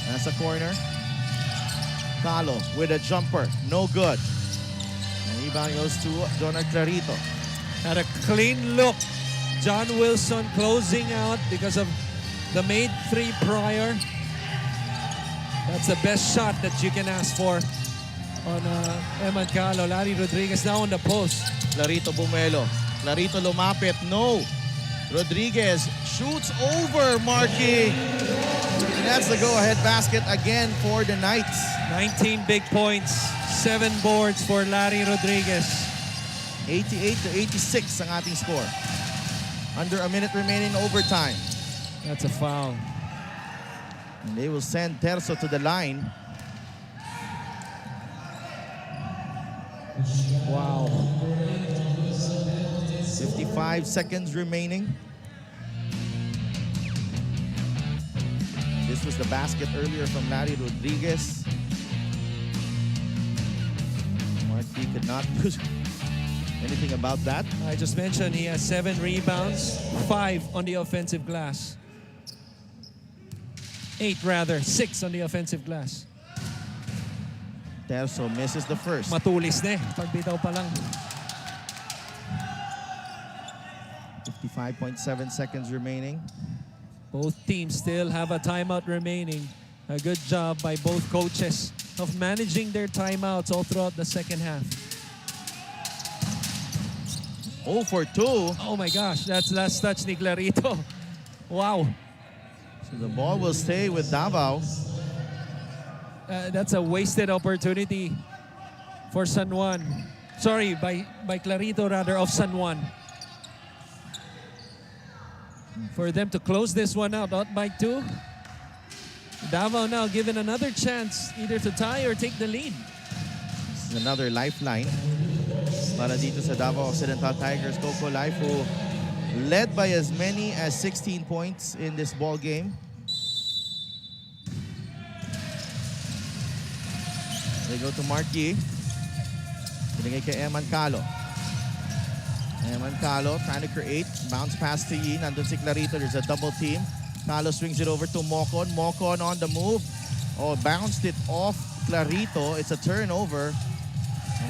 Nasa corner. Calo with a jumper. No good. And rebound goes to Jonah Clarito. Had a clean look. John Wilson closing out because of the made 3 prior. That's the best shot that you can ask for on Eman Calo. Larry Rodriguez now on the post. Clarito bumelo. Clarito lumapit. No. Rodriguez shoots over Marquis. And that's the go-ahead basket again for the Knights. 19 big points. 7 boards for Larry Rodriguez. 88-86 ang ating score. Under a minute remaining overtime. That's a foul. And they will send Terzo to the line. Wow. 55 seconds remaining. This was the basket earlier from Larry Rodriguez. Marquis could not do anything about that. I just mentioned he has 7 rebounds, 5 on the offensive glass. 8 rather, 6 on the offensive glass. Terzo misses the first. Matulis na eh, pagbitaw pa lang. 55.7 seconds remaining. Both teams still have a timeout remaining. A good job by both coaches of managing their timeouts all throughout the second half. 0 for 2. Oh my gosh, that's last touch ni Clarito. Wow. So the ball will stay with Davao. That's a wasted opportunity for San Juan. Sorry, by Clarito rather, of San Juan. For them to close this one out by 2. Davao now given another chance either to tie or take the lead. This is another lifeline para dito sa Davao Occidental Tigers. Coco Life, who led by as many as 16 points in this ball game. They go to Marquis. Binigay kay Eman Calo. Eman Calo trying to create. Bounce pass to Yi. Nandun si Clarito. There's a double team. Calo swings it over to Mocon. Mocon on the move. Oh, bounced it off Clarito. It's a turnover.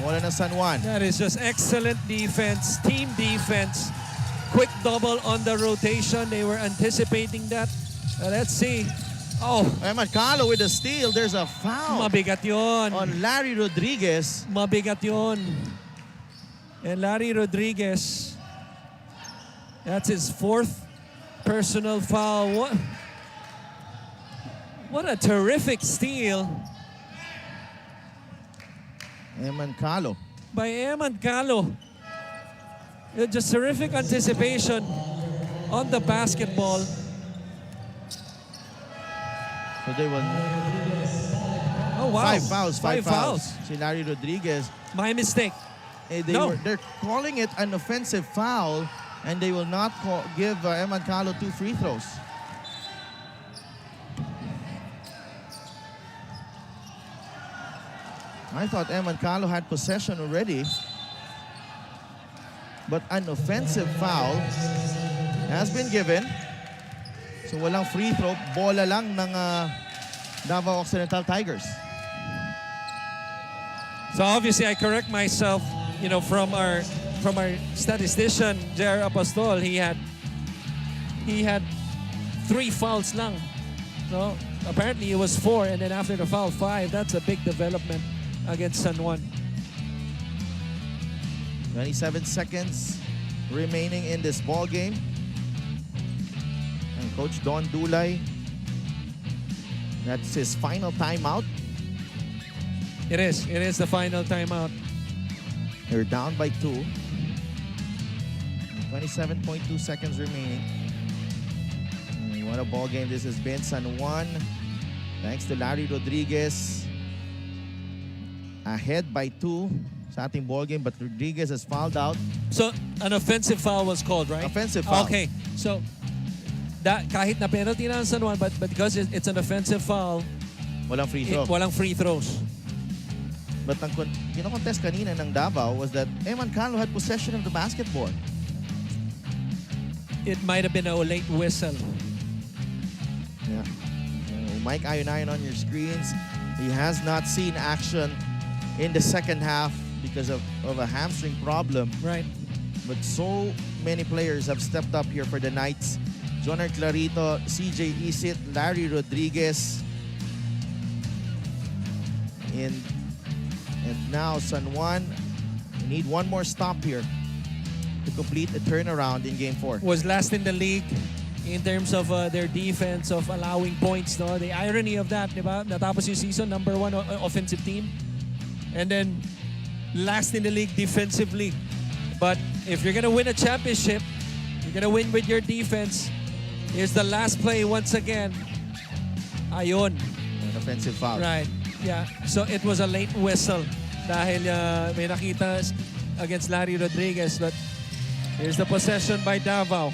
Wala na San Juan. That is just excellent defense, team defense. Quick double on the rotation. They were anticipating that. Let's see. Oh, Eman Calo with a steal. There's a foul mabigat yun. on Larry Rodriguez. Mabigat yun. And Larry Rodriguez, that's his 4th personal foul. What a terrific steal Eman Calo. by Eman Calo. Just terrific anticipation on the basketball. So they will... Oh, wow. 5 fouls. Si Larry Rodriguez. My mistake. They're calling it an offensive foul, and they will not give Eman Calo 2 free throws. I thought Eman Calo had possession already, but an offensive foul has been given. So walang free throw, bola lang ng Davao Occidental Tigers. So obviously I correct myself, you know, from our statistician J.R. Apostol, he had 3 fouls lang. No, apparently it was 4, and then after the foul 5. That's a big development against San Juan. 27 seconds remaining in this ball game. And Coach Don Dulay, that's his final timeout. It is the final timeout. They're down by 2. 27.2 seconds remaining. What a ball game this has been. San Juan, thanks to Larry Rodriguez, ahead by 2 sa ating ball game, but Rodriguez has fouled out. So, an offensive foul was called, right? Offensive foul. Okay. So, kahit na penalty na ang San Juan, but because it's an offensive foul, walang free throw. Walang free throws. But ang kinokontest kanina ng Davao was that Eman Calo had possession of the basketball. It might have been a late whistle. Yeah. Mike Ayunayan on your screens. He has not seen action in the second half because of a hamstring problem. Right. But so many players have stepped up here for the Knights. Joner Clarito, CJ Isit, Larry Rodriguez. And now San Juan need one more stop here to complete a turnaround in Game 4. Was last in the league in terms of their defense, of allowing points. No? The irony of that, diba? Natapos yung season, number 1 offensive team. And then last in the league defensively. But if you're going to win a championship, you're going to win with your defense. Here's the last play once again. Ayun. An offensive foul. Right. Yeah. So it was a late whistle dahil may nakita against Larry Rodriguez. But here's the possession by Davao.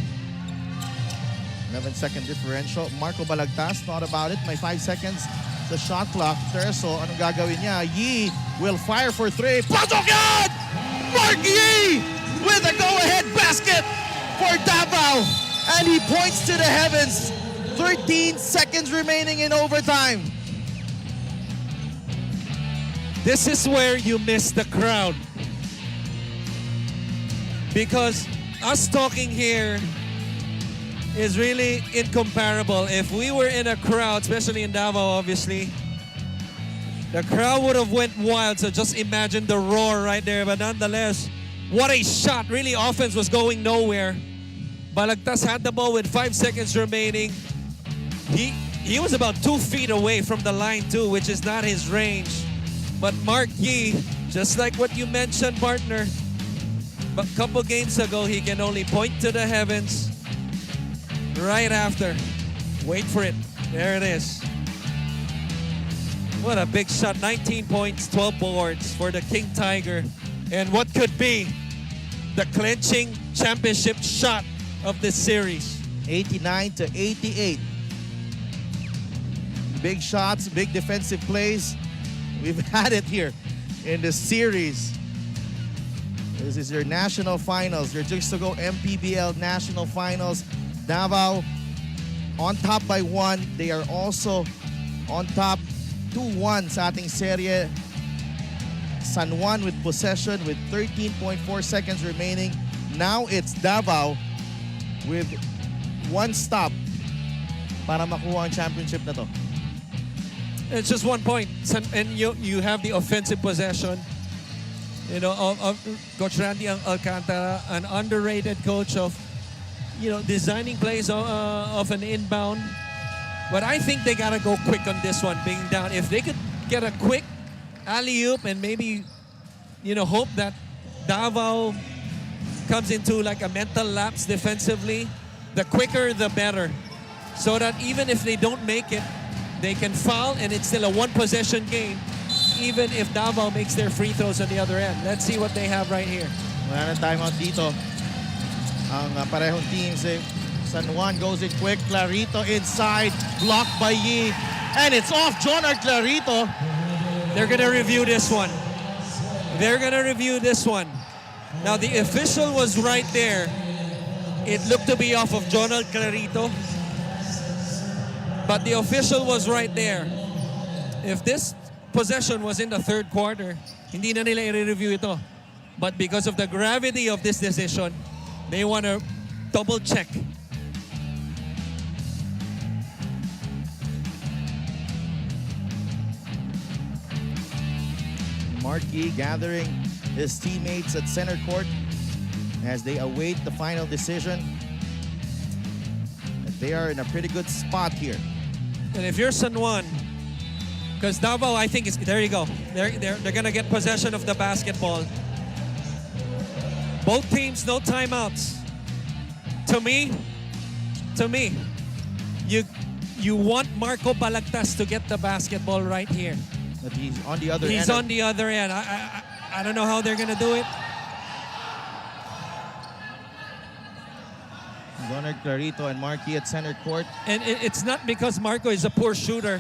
11-second differential. Marco Balagtas thought about it. May 5 seconds. The shot clock. Terso, anong gagawin niya? Yee will fire for 3. Pasok yan! Mark Yee with a go-ahead basket for Davao. And he points to the heavens. 13 seconds remaining in overtime. This is where you miss the crowd. Because us talking here is really incomparable. If we were in a crowd, especially in Davao, obviously, the crowd would have went wild. So just imagine the roar right there. But nonetheless, what a shot. Really, offense was going nowhere. Balagtas had the ball with 5 seconds remaining. He was about 2 feet away from the line too, which is not his range. But Mark Yee, just like what you mentioned, partner, a couple games ago, he can only point to the heavens right after. Wait for it. There it is. What a big shot. 19 points, 12 boards for the King Tiger. And what could be the clinching championship shot of this series. 89-88. Big shots, big defensive plays. We've had it here in the series. This is your national finals, your just to go MPBL national finals. Davao on top by 1. They are also on top 2-1 sa ating serye. San Juan with possession with 13.4 seconds remaining. Now it's Davao with 1 stop para makuha ang championship na to. It's just 1 point. And you have the offensive possession. You know, of Coach Randy Alcantara, an underrated coach of, you know, designing plays of an inbound. But I think they got to go quick on this one, being down. If they could get a quick alley-oop and maybe, you know, hope that Davao comes into like a mental lapse defensively, the quicker the better. So that even if they don't make it, they can foul and it's still a 1-possession game, even if Davao makes their free throws on the other end. Let's see what they have right here. Wala na timeout dito. Ang parehong teams, San Juan goes in quick. Clarito inside, blocked by Yee. And it's off Jonar Clarito. They're going to review this one. They're going to review this one. Now, the official was right there. It looked to be off of Jonar Clarito. But the official was right there. If this possession was in the 3rd quarter, hindi na nila i-review ito. But because of the gravity of this decision, they want to double check. Markey gathering his teammates at center court as they await the final decision. They are in a pretty good spot here. And if you're San Juan, because Davao, I think, is there you go. They're going to get possession of the basketball. Both teams, no timeouts. To me, you want Marco Balagtas to get the basketball right here. But he's on the other end. He's on the other end. I don't know how they're gonna do it. Gunnar Clarito and Marquis at center court. And it's not because Marco is a poor shooter,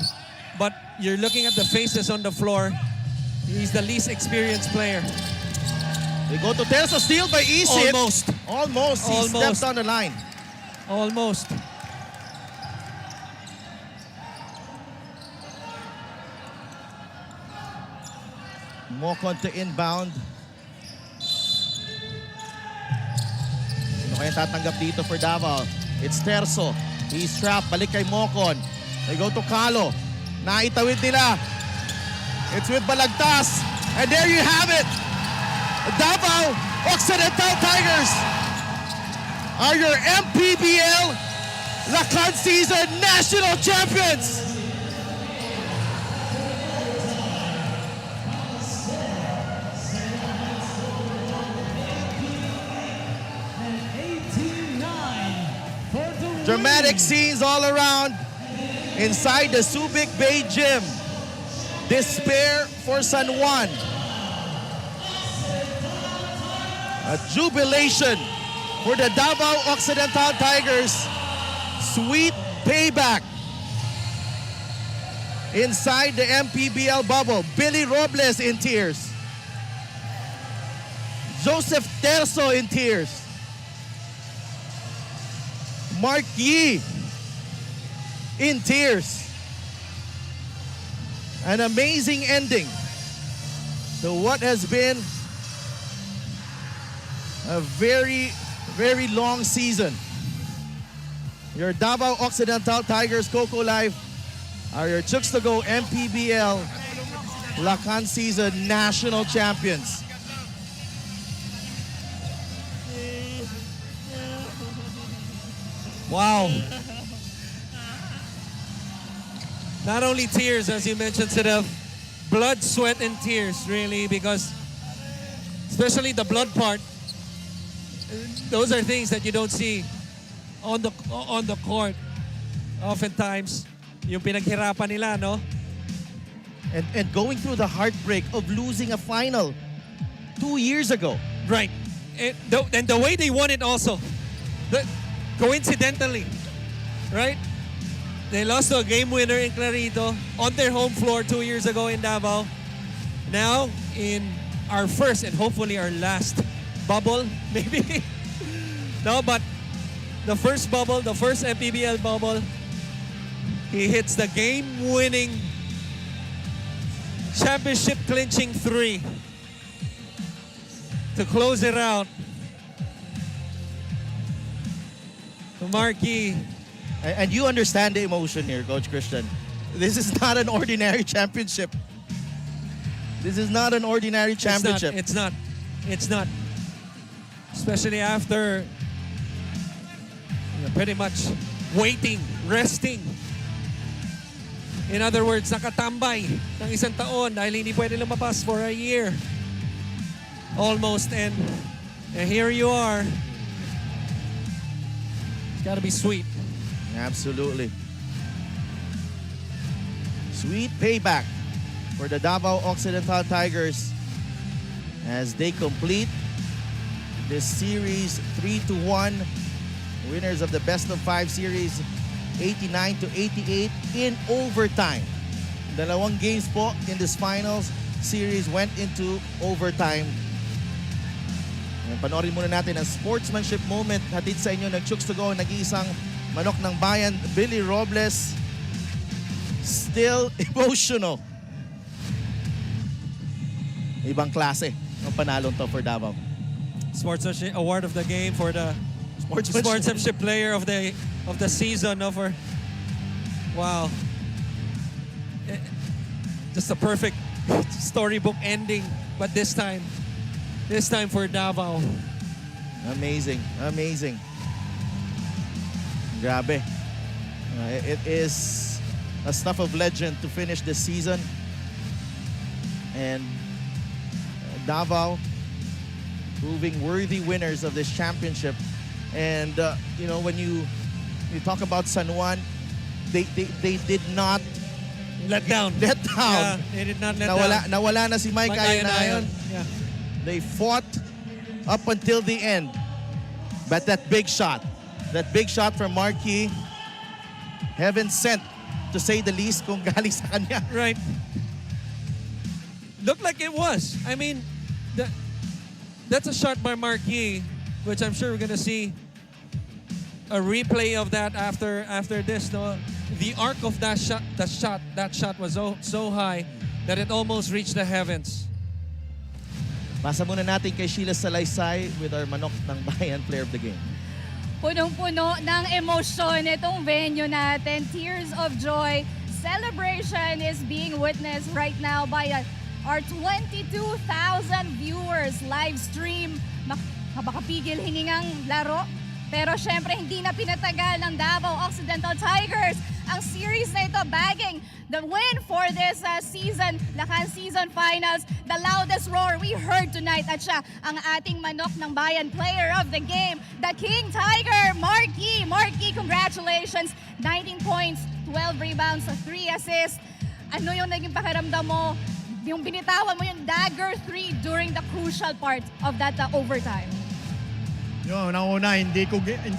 but you're looking at the faces on the floor. He's the least experienced player. They go to Terzo, steal by Isit. Almost. Almost. He steps on the line. Almost. Mocon to inbound. Sino kaya tatanggap dito for Davao? It's Terzo. He's trapped. Balik kay Mocon. They go to Calo. Naitawid nila. It's with Balagtas. And there you have it. Davao Occidental Tigers are your MPBL Lakan season national champions. Dramatic scenes all around inside the Subic Bay Gym. Despair for San Juan. A jubilation for the Davao Occidental Tigers. Sweet payback inside the MPBL bubble. Billy Robles in tears. Joseph Terzo in tears. Mark Yee in tears. An amazing ending to what has been a very, very long season. Your Davao Occidental Tigers Coco Life are your Chooks to Go MPBL Lakan season national champions. Wow. Not only tears, as you mentioned, Sidev, blood, sweat, and tears, really, because especially the blood part, those are things that you don't see on the court. Oftentimes, yung pinaghirapan nila, no? And going through the heartbreak of losing a final 2 years ago. Right. And the way they won it also. Coincidentally, right? They lost to a game winner in Clarito on their home floor 2 years ago in Davao. Now, in our first and hopefully our last bubble, maybe. No, but the first bubble, the first MPBL bubble, he hits the game-winning, championship-clinching three to close it out. To Marquis. And you understand the emotion here, Coach Christian. This is not an ordinary championship. This is not an ordinary championship. It's not. Especially after pretty much waiting, resting. In other words, nakatambay ng isang taon dahil hindi pwede lumabas for a year. Almost. And here you are. It's gotta be sweet. Absolutely. Sweet payback for the Davao Occidental Tigers as they complete this series 3-1. Winners of the best of 5 series 89-88 in overtime. Dalawang games po in this finals series went into overtime. And panoorin muna natin ang sportsmanship moment hatid sa inyo ng Chooks to Go, nag-iisang manok ng bayan, Billy Robles. Still emotional. Ibang klase ang panalong to for Davao. Sportsmanship award of the game for the sportsmanship player of the season. No, for wow, just a perfect storybook ending. But this time for Davao. Amazing. Grabe. It is a stuff of legend to finish this season. And Davao proving worthy winners of this championship. And, you know, when you talk about San Juan, they did not Let down. Yeah, they did not let down. Nawala na si Mike Ayon. Yeah. They fought up until the end. But that big shot from Marquis, heaven sent, to say the least, kung galing sa kanya. Right. Looked like it was. I mean, that's a shot by Marquis, which I'm sure we're going to see a replay of that after this. No? The arc of that shot was so high that it almost reached the heavens. Pasa muna natin kay Sheila Salaysay with our Manok ng Bayan Player of the Game. Punong-puno ng emosyon itong venue natin. Tears of joy. Celebration is being witnessed right now by our 22,000 viewers live stream. Makapigil hiningang laro. Pero syempre hindi na pinatagal ng Davao Occidental Tigers ang series na ito, bagging the win for this season, Lakan season finals. The loudest roar we heard tonight at siya ang ating Manok ng Bayan Player of the Game, the King Tiger, Marquis. Marquis, congratulations. 19 points, 12 rebounds, 3 assists. Ano yung naging pakiramdam mo? Yung binitawan mo yung dagger 3 during the crucial part of that overtime. Yun, una, hindi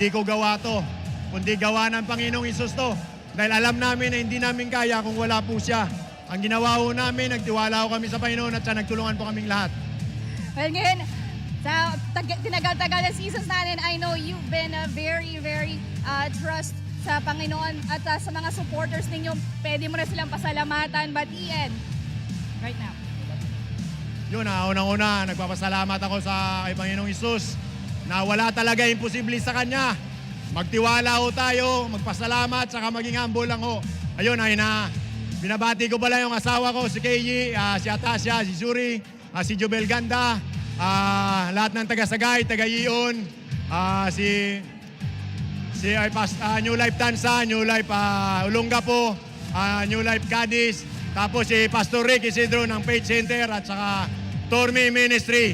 ko gawa to, kundi gawa ng Panginoong Isus to. Dahil alam namin na hindi namin kaya kung wala po siya. Ang ginawa ho namin, nagtiwala ho kami sa Panginoon at siya nagtulungan po kaming lahat. Well, ngayon, sa tinagal-tagal na seasons natin, I know you've been very, very trust sa Panginoon at sa mga supporters ninyo. Pwede mo na silang pasalamatan. But Ian, right now. Yun, unang-una, nagpapasalamat ako sa kay Panginoong Isus na wala talaga imposible sa Kanya. Magtiwala ho tayo, magpasalamat, saka maging humble lang ho. Ayun, binabati ko pala yung asawa ko, si Keiji, si Atasha, si Suri, si Jubel Ganda, lahat ng taga-Sagay, taga-Iyon, si New Life Tansa, New Life Olongapo, New Life Cadiz, tapos si Pastor Rick Isidro ng Faith Center at saka Tormi Ministry,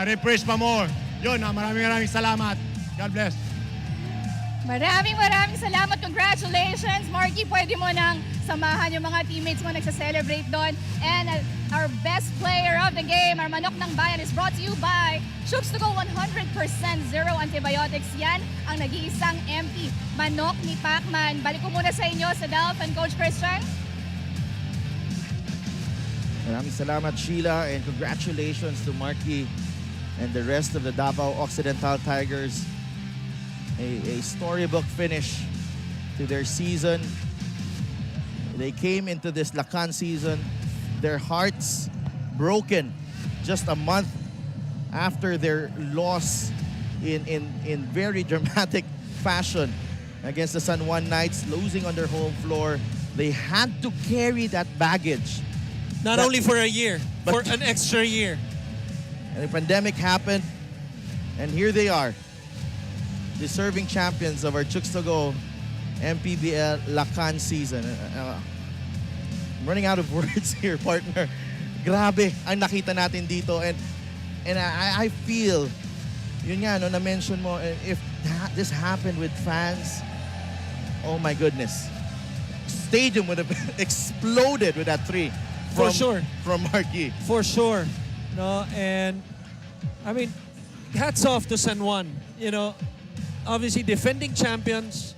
Refresh pa more. Yun, maraming salamat. God bless. Maraming salamat. Congratulations. Marquis, pwede mo nang samahan yung mga teammates mo nagsa-celebrate doon. And our best player of the game, our Manok ng Bayan, is brought to you by Chooks to Go 100% Zero Antibiotics. Yan ang nag-iisang MP. Manok ni Pacman. Balik ko muna sa inyo, sa Delph and Coach Christian. Maraming salamat, Sheila, and congratulations to Marquis and the rest of the Davao Occidental Tigers. A storybook finish to their season. They came into this Lakan season, their hearts broken just a month after their loss in very dramatic fashion against the San Juan Knghts, losing on their home floor. They had to carry that baggage. Not only for a year, but for an extra year. And the pandemic happened, and here they are, deserving champions of our Chooks to Go MPBL Lakan season. I'm running out of words here, partner. Grabe ang nakita natin dito, and I feel, yun nga, no, na-mention mo, if this happened with fans, oh my goodness. Stadium would have exploded with that 3. For sure. From Marquis. For sure. No, and I mean, hats off to San Juan. You know, obviously defending champions.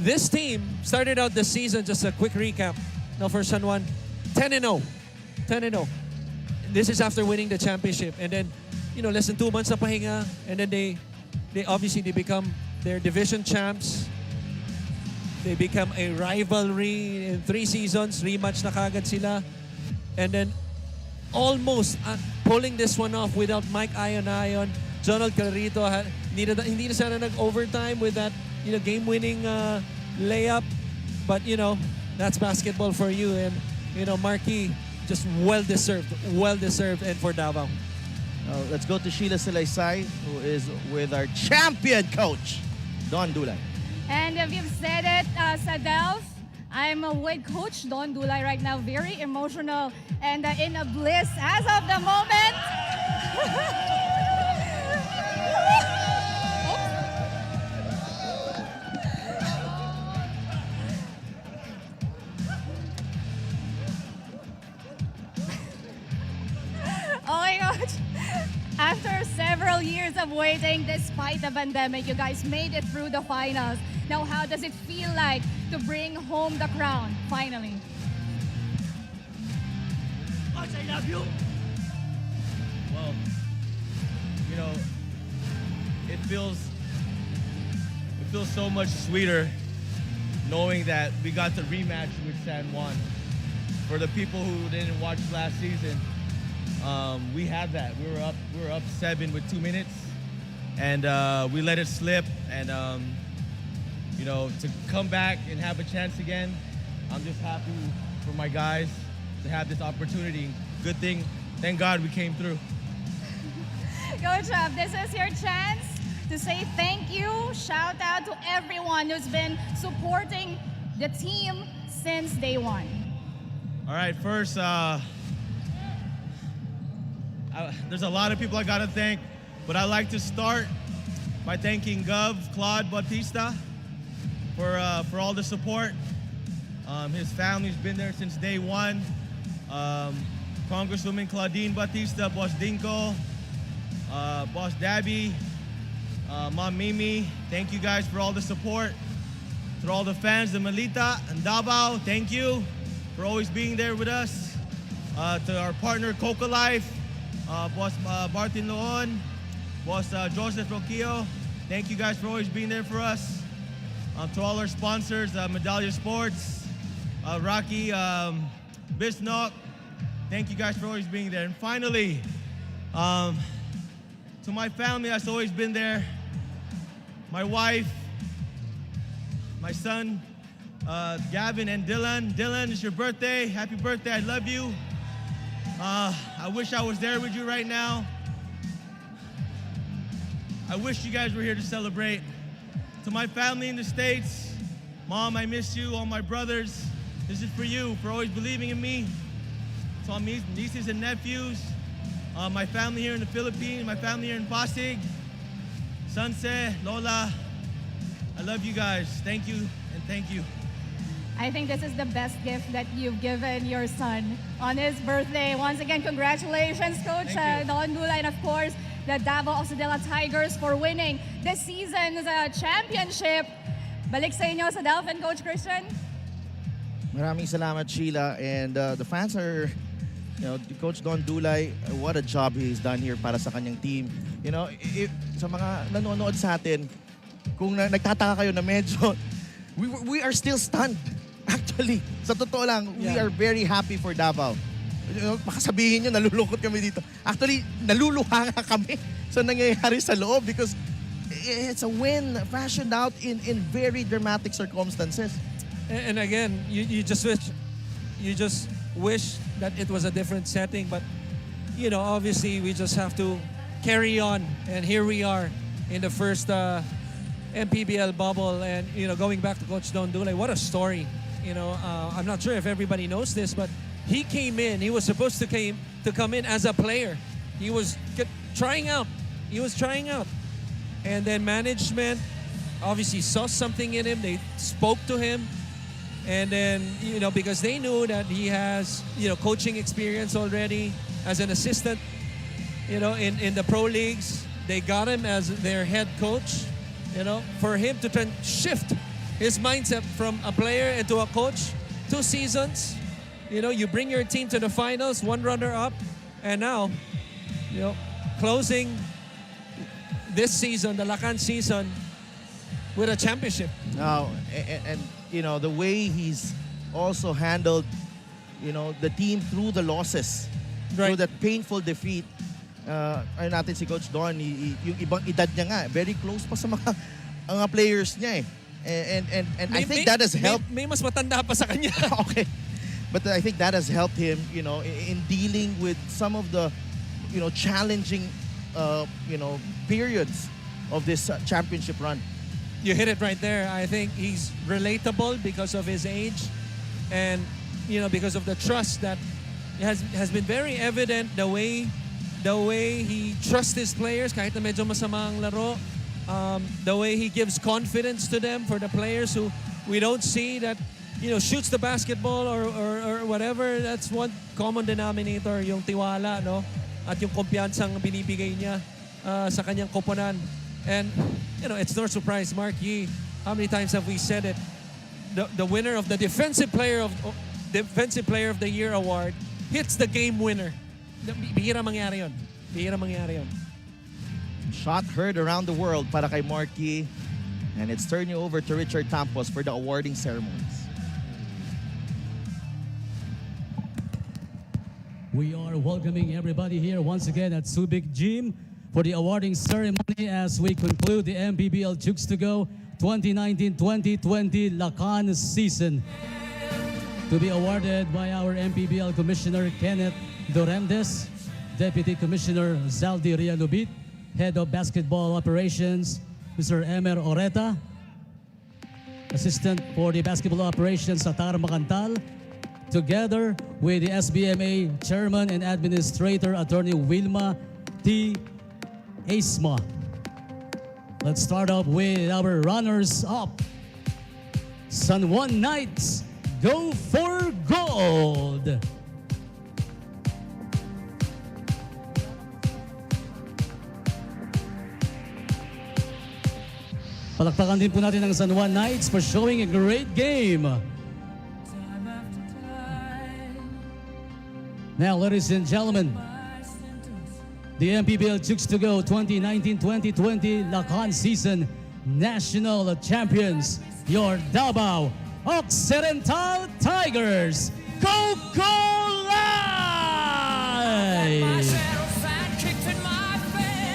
This team started out the season, just a quick recap. Now for San Juan, 10-0. 10-0. This is after winning the championship. And then, you know, less than 2 months na pahinga. And then they obviously become their division champs. They become a rivalry in 3 seasons. Rematch na kagad sila. And then almost pulling this one off without Mike Ayon. Jonald Carrito hindi na sana nag-overtime with that, you know, game-winning layup. But, you know, that's basketball for you. And, you know, Marquis, just well-deserved. Well-deserved, and for Davao. Let's go to Sheila Salaysay, who is with our champion coach, Don Dulay. And you've said it, sa Delph, I'm with Coach Don Dulay right now, very emotional and in a bliss as of the moment. Oh my gosh. After several years of waiting, despite the pandemic, you guys made it through the finals. Now, how does it feel like to bring home the crown, finally? Coach, I love you. Well, you know, it feels so much sweeter knowing that we got the rematch with San Juan. For the people who didn't watch last season, we had that. We were up 7 with 2 minutes, and we let it slip. And you know, to come back and have a chance again, I'm just happy for my guys to have this opportunity. Good thing, thank God we came through. Coach, this is your chance to say thank you. Shout out to everyone who's been supporting the team since day one. All right, first, there's a lot of people I gotta thank, but I'd like to start by thanking Claude Bautista for all the support. His family's been there since day one. Congresswoman Claudine Bautista, Boss Dinko, Boss Dabby, Mom Mimi, thank you guys for all the support. To all the fans, the Melita and Davao, thank you for always being there with us. To our partner Coca Life, Boss Martin Loon, Boss Joseph Roquillo, thank you guys for always being there for us. To all our sponsors, Medallia Sports, Rocky, Bisnock, thank you guys for always being there. And finally, to my family that's always been there, my wife, my son, Gavin and Dylan. Dylan, it's your birthday. Happy birthday, I love you. I wish I was there with you right now. I wish you guys were here to celebrate. To my family in the States, Mom, I miss you. All my brothers, this is for you, for always believing in me. To all my nieces and nephews, my family here in the Philippines, my family here in Pasig, Sanse, Lola, I love you guys. Thank you and thank you. I think this is the best gift that you've given your son on his birthday. Once again, congratulations, Coach Don Dula, and of course, the Davao Occidental Tigers for winning this season's championship. Balik sa inyo sa Delphin, Coach Christian. Maraming salamat, Sheila. And the fans are, you know, Coach Don Dulay, what a job he's done here para sa kanyang team. You know, sa mga nanonood sa atin, kung nagtataka kayo na medyo, we are still stunned. Actually, sa totoo lang, we are very happy for Davao. You know, baka sabihin nyo, nalulungkot kami dito. Actually, naluluha nga kami sa nangyayari sa loob because it's a win fashioned out in very dramatic circumstances. And again, you just wish that it was a different setting, but you know, obviously we just have to carry on, and here we are in the first MPBL bubble. And you know, going back to Coach Don Dulay, what a story. You know, I'm not sure if everybody knows this, but he came in. He was supposed to come in as a player. He was trying out. And then management obviously saw something in him. They spoke to him. And then, you know, because they knew that he has, you know, coaching experience already as an assistant, you know, in the pro leagues. They got him as their head coach, you know, for him to shift his mindset from a player into a coach. 2 seasons, you know, you bring your team to the finals, 1 runner-up, and now, you know, closing this season, the Lakan season, with a championship. Now, and you know, the way he's also handled, you know, the team through the losses, through that painful defeat. Ayun natin si Coach Don, yung ibang edad niya nga, very close pa sa mga players niya eh. And I think that has helped. May mas matanda pa sa kanya. Okay. But I think that has helped him, you know, in dealing with some of the, you know, challenging, you know, periods of this championship run. You hit it right there. I think he's relatable because of his age, and you know, because of the trust that has been very evident. The way the way he trusts his players kahit na medyo masama ang laro, the way he gives confidence to them for the players who we don't see that shoots the basketball or whatever. That's one common denominator, yung tiwala, no? At yung kumpiyansang binibigay niya sa kanyang koponan. And it's no surprise, Mark Yee, how many times have we said it? The winner of the Defensive Player of the Year award hits the game winner. Bihira mangyari yun. Bihira mangyari yun. Shot heard around the world para kay Marky. And it's turning over to Richard Tampos for the awarding ceremonies. We are welcoming everybody here once again at Subic Gym for the awarding ceremony as we conclude the MPBL Jukes to Go 2019-2020 Lakan season. To be awarded by our MPBL Commissioner Kenneth Doremdes, Deputy Commissioner Zaldi Rialubit, Head of Basketball Operations Mr. Emer Oreta, Assistant for the Basketball Operations Satar Macantal, together with the SBMA Chairman and Administrator Attorney Wilma T. Asma. Let's start up with our runners-up. San Juan Knights, go for gold! Palakpakan din po natin ang San Juan Knights for showing a great game. Now, ladies and gentlemen, the MPBL Jukes to Go 2019-2020 Lakan season national champions, your Davao Occidental Tigers. Go, go, live!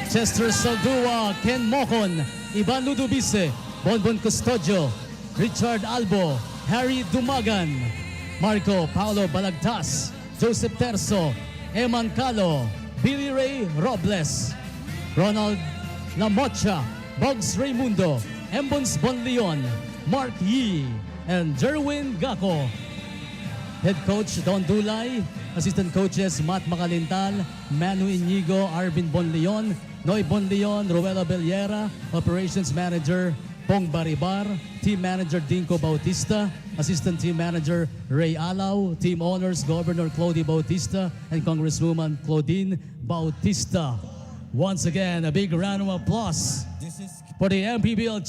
Chester Saldua, Ken Mocon, Ivan Ludovice, Bonbon Custodio, Richard Albo, Harry Dumagan, Marco Paulo Balagtas, Joseph Terso, Eman Calo, Billy Ray Robles, Ronald Lamocha, Bugs Raimundo, Embons Bonleon, Mark Yee, and Jerwin Gako. Head Coach Don Dulay, Assistant Coaches Matt Macalintal, Manu Inigo, Arvin Bonleon, Noy Bonleon, Ruela Bellera, Operations Manager Pong Baribar, Team Manager Dinko Bautista, Assistant Team Manager Ray Alaw, Team Owners Governor Claudie Bautista, and Congresswoman Claudine Bautista. Once again, a big round of applause for the MPBL